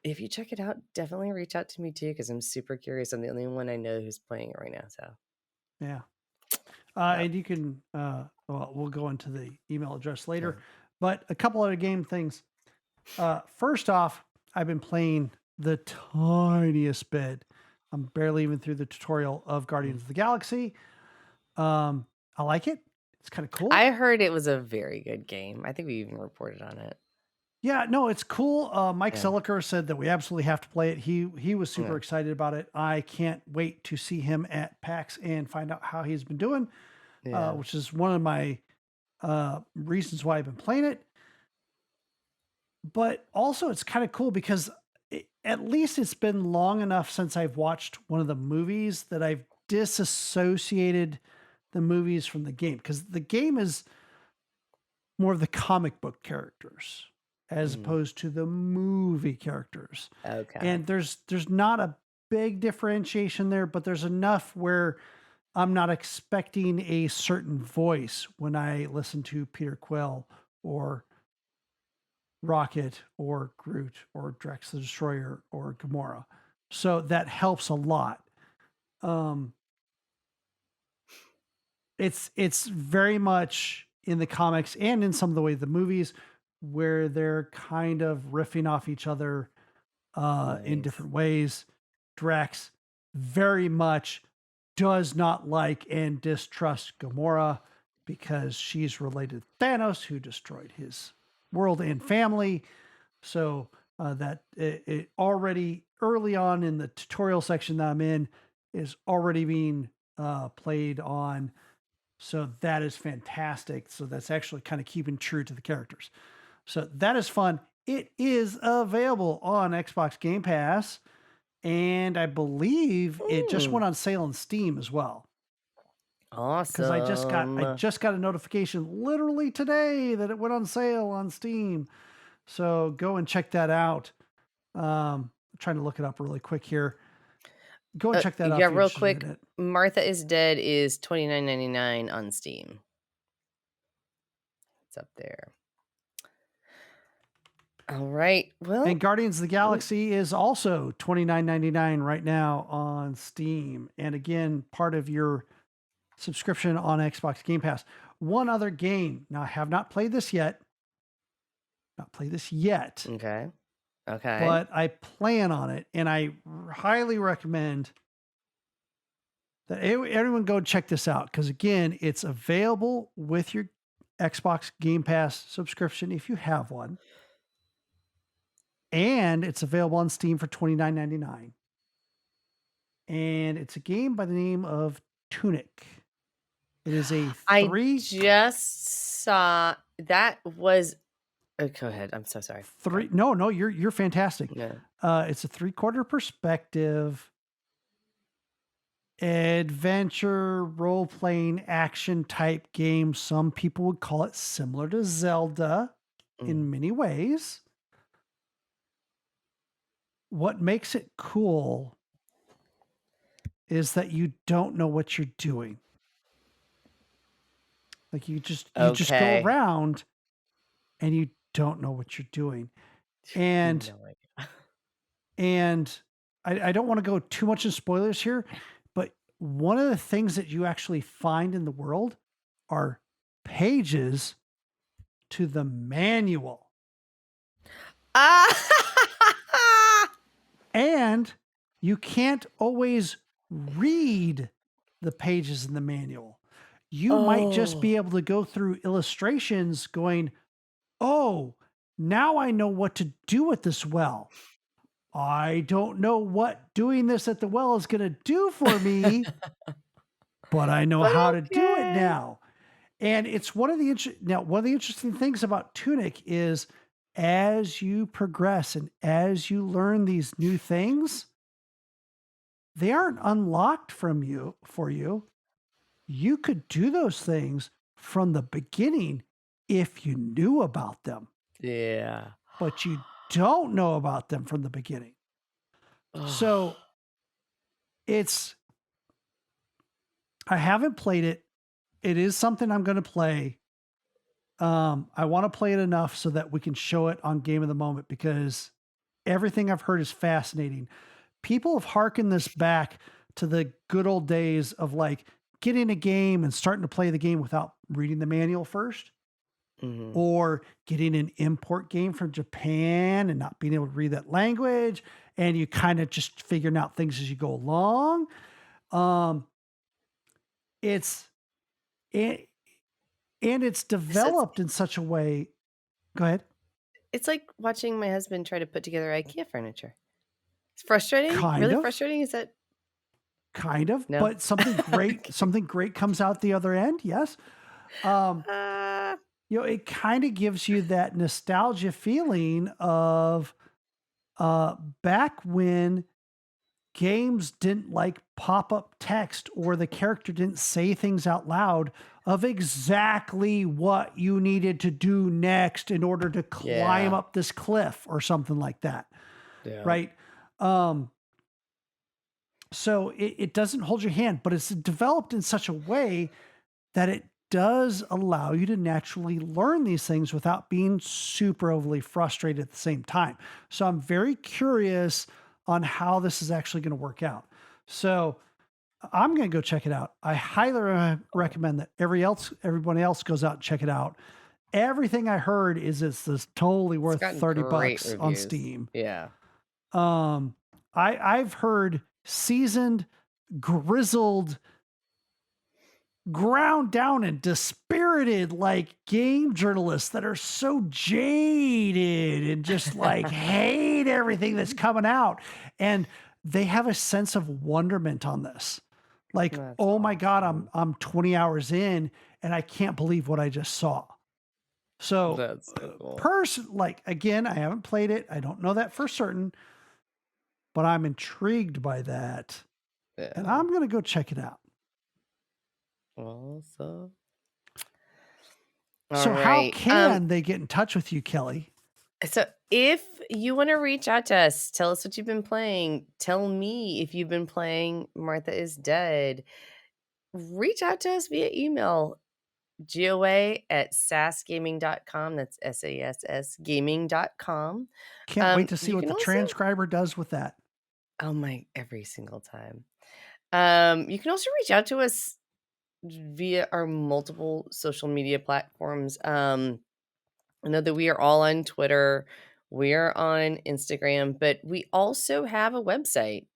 if you check it out, definitely reach out to me too, because I'm super curious. I'm the only one I know who's playing it right now. So Yeah. yeah. And you can, well, we'll go into the email address later, Yeah. but a couple other game things. First off, I've been playing the tiniest bit. I'm barely even through the tutorial of Mm. Guardians of the Galaxy. I like it. It's kind of cool. I heard it was a very good game. I think we even reported on it. Yeah, no, it's cool. Mike Yeah. Seliker said that we absolutely have to play it. He was super Yeah. excited about it. I can't wait to see him at PAX and find out how he's been doing, Yeah. which is one of my reasons why I've been playing it. But also, it's kind of cool because at least it's been long enough since I've watched one of the movies that I've disassociated the movies from the game, because the game is more of the comic book characters as Mhm. opposed to the movie characters. Okay. And there's not a big differentiation there, but there's enough where I'm not expecting a certain voice when I listen to Peter Quill or Rocket or Groot or Drax the Destroyer or Gamora. So that helps a lot. Um, it's very much in the comics and in some of the way the movies where they're kind of riffing off each other in Nice. different ways. Drax very much does not like and distrust Gamora because she's related to Thanos, who destroyed his world and family. So that it already early on in the tutorial section that I'm in is already being played on. So that is fantastic. So that's actually kind of keeping true to the characters. So that is fun. It is available on Xbox Game Pass, and I believe it just Mm, went on sale on Steam as well. Because I awesome. just got a notification literally today that it went on sale on Steam. So go and check that out. I'm trying to look it up really quick here. Go and check that out Yeah, if you're real interested quick, in it. Martha is Dead is $29.99 on Steam. It's up there. All right. And Well, Guardians of the Galaxy is also $29.99 right now on Steam. And again, part of your subscription on Xbox Game Pass. One other game. Now, I have not played this yet. Not played this yet, okay. Okay. but I plan on it. And I highly recommend that everyone go check this out. Because again, it's available with your Xbox Game Pass subscription if you have one. And it's available on Steam for $29.99. And it's a game by the name of Tunic. It is a I three just saw that was go ahead. I'm so sorry. Go. three no, you're fantastic. No. It's a three-quarter perspective adventure role-playing action type game. Some people would call it similar to Zelda Mm. in many ways. What makes it cool is that you don't know what you're doing. Like you just go Okay. around and you don't know what you're doing. And No idea. And I don't want to go too much in spoilers here, but one of the things that you actually find in the world are pages to the manual. Ah! And You can't always read the pages in the manual. You might just Oh. be able to go through illustrations going, oh, now I know what to do with this well. I don't know what doing this at the well is going to do for me, but I know But how to do it okay. now. And it's one of the interesting things about Tunic is as you progress and as you learn these new things, they aren't unlocked from you for you. You could do those things from the beginning if you knew about them, Yeah. but you don't know about them from the beginning. Oh. So it's I haven't played it. It is something I'm going to play. I want to play it enough so that we can show it on Game of the Moment because everything I've heard is fascinating. People have hearkened this back to the good old days of like getting a game and starting to play the game without reading the manual first, Mhm. or getting an import game from Japan and not being able to read that language. And you kind of just figuring out things as you go along. Um, it's, it, and it's So developed in such a way. Go ahead. it's like watching my husband try to put together IKEA furniture. It's frustrating, Kind really of. frustrating, is that Kind of, no? but something great comes out the other end. Yes. Um, Uh, it kind of gives you that nostalgia feeling of uh, back when games didn't like pop up text or the character didn't say things out loud of exactly what you needed to do next in order to climb yeah. up this cliff or something like that. Yeah. Right. Um, so it doesn't hold your hand, but it's developed in such a way that it does allow you to naturally learn these things without being super overly frustrated at the same time. So I'm very curious on how this is actually going to work out. So I'm going to go check it out. I highly recommend that everybody else goes out and check it out. Everything I heard is it's this totally It's worth gotten 30 great bucks on reviews. Steam. Yeah. Um, I've heard seasoned, grizzled, ground down and dispirited like game journalists that are so jaded and just like hate everything that's coming out. And they have a sense of wonderment on this. Like, That's oh my God, awesome. I'm 20 hours in and I can't believe what I just saw. So That's so cool. like again, I haven't played it. I don't know that for certain, but I'm intrigued by that. And Yeah. I'm gonna go check it out. Awesome. So how Alright. can they get in touch with you, Kelly? So if you wanna reach out to us, tell us what you've been playing, tell me if you've been playing Martha is Dead, reach out to us via email, goa@sassgaming.com, that's SASS gaming.com. Can't wait to see You what can the also transcriber does with that. oh my every single time. You can also reach out to us via our multiple social media platforms. I know that we are all on Twitter, we are on Instagram, but we also have a website,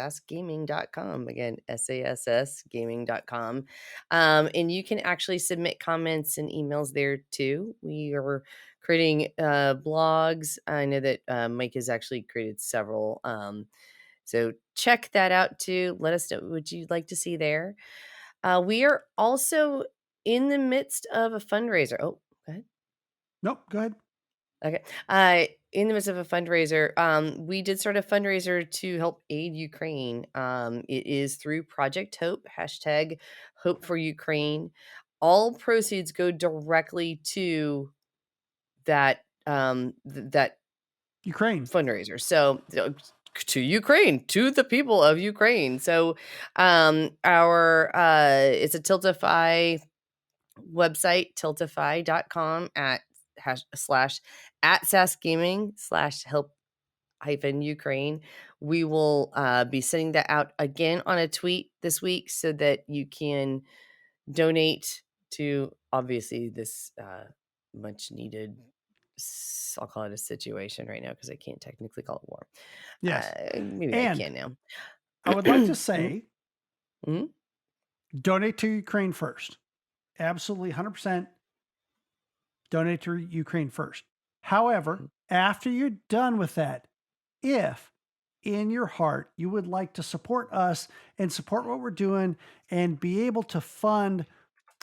www.sassgaming.com. Again, SASS gaming.com. And you can actually submit comments and emails there too. We are creating blogs. I know that Mike has actually created several. So check that out too. Let us know what you'd like to see there. We are also in the midst of a fundraiser. Oh, go ahead. Nope, go ahead. Okay. In the midst of a fundraiser, we did start a fundraiser to help aid Ukraine. It is through Project Hope, hashtag Hope for Ukraine. All proceeds go directly to that Ukraine. fundraiser. So to Ukraine, to the people of Ukraine. So our it's a Tiltify website, tiltify.com slash at SAS Gaming slash help hyphen Ukraine. We will be sending that out again on a tweet this week so that you can donate to obviously this much needed I'll call it a situation right now because I can't technically call it war. Yes. Maybe I And can now. I would like to say, Mhm. donate to Ukraine first. Absolutely 100% donate to Ukraine first. However, after you're done with that, if in your heart you would like to support us and support what we're doing and be able to fund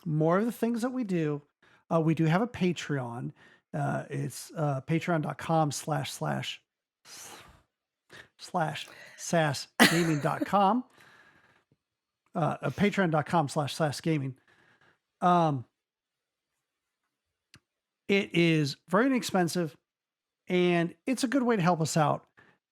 more of the things that we do have a Patreon. It's patreon.com/sasgaming.com. Patreon.com/sasgaming. It is very inexpensive and it's a good way to help us out.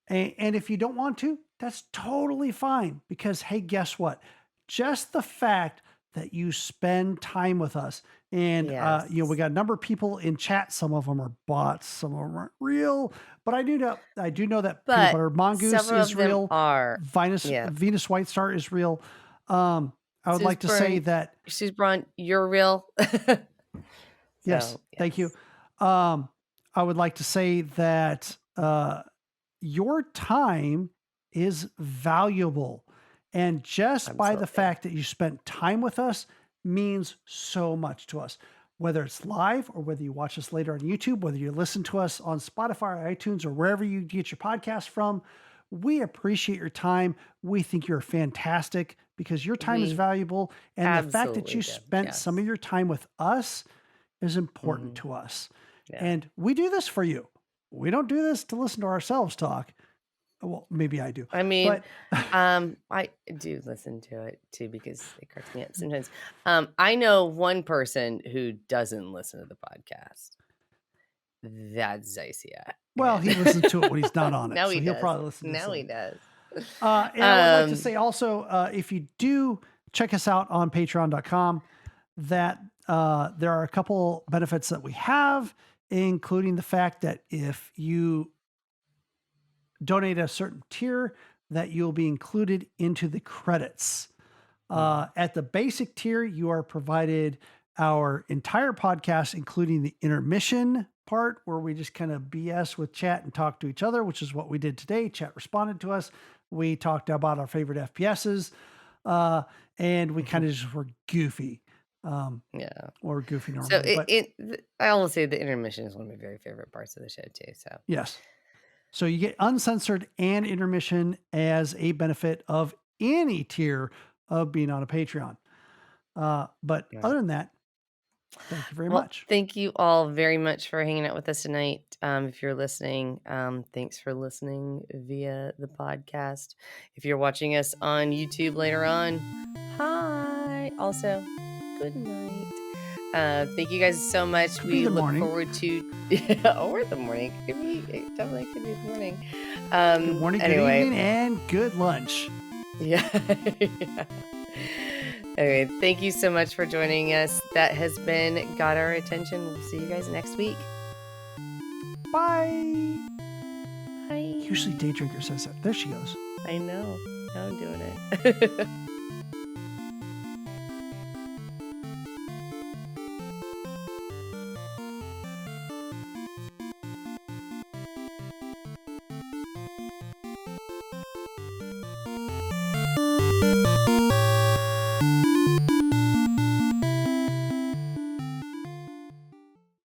And if you don't want to, that's totally fine because, hey, guess what? Just the fact that you spend time with us and, Yes. we got a number of people in chat. Some of them are bots, some of them aren't real, but I do know that Peanut But Butter Mongoose several is of them real. are. Venus Yeah. White Star is real. I would like to say that Suze Braun, you're real. yes, thank you. I would like to say that your time is valuable. And just by the Absolutely. fact that you spent time with us means so much to us. Whether it's live or whether you watch us later on YouTube, whether you listen to us on Spotify or iTunes or wherever you get your podcast from, we appreciate your time. We think you're fantastic because your time is We valuable. And the fact that absolutely you do. spent Yes. some of your time with us is important to us. Yeah. And we do this for you. We don't do this to listen to ourselves talk. Well, maybe I do. I mean, But I do listen to it too because it cracks me up sometimes. I know one person who doesn't listen to the podcast. That's Zycia. well, he listens to it when he's not on it. Now So he he'll does. probably listen to Now some. he does. And I would like to say also, if you do check us out on patreon.com, that there are a couple benefits that we have, including the fact that if you donate a certain tier, that you'll be included into the credits. At the basic tier, you are provided our entire podcast, including the intermission part where we just kind of BS with chat and talk to each other, which is what we did today. Chat responded to us. We talked about our favorite FPSs, and we kind of just were goofy. Yeah. Or goofy So normally. I will say the intermission is one of my very favorite parts of the show too. So Yes. So you get uncensored and intermission as a benefit of any tier of being on a Patreon. But other than that, thank you very much. Thank you all very much for hanging out with us tonight. If you're listening, thanks for listening via the podcast. If you're watching us on YouTube later on, hi. Also, good night. Thank you guys so much. We look forward to or the morning. It definitely could be the morning. Good morning, anyway. good evening, and good lunch. Yeah. Yeah. Anyway, thank you so much for joining us. That has been Got Our Attention. We'll see you guys next week. Bye. Bye. Usually Daydrinker says that. There she goes. I know. Now I'm doing it.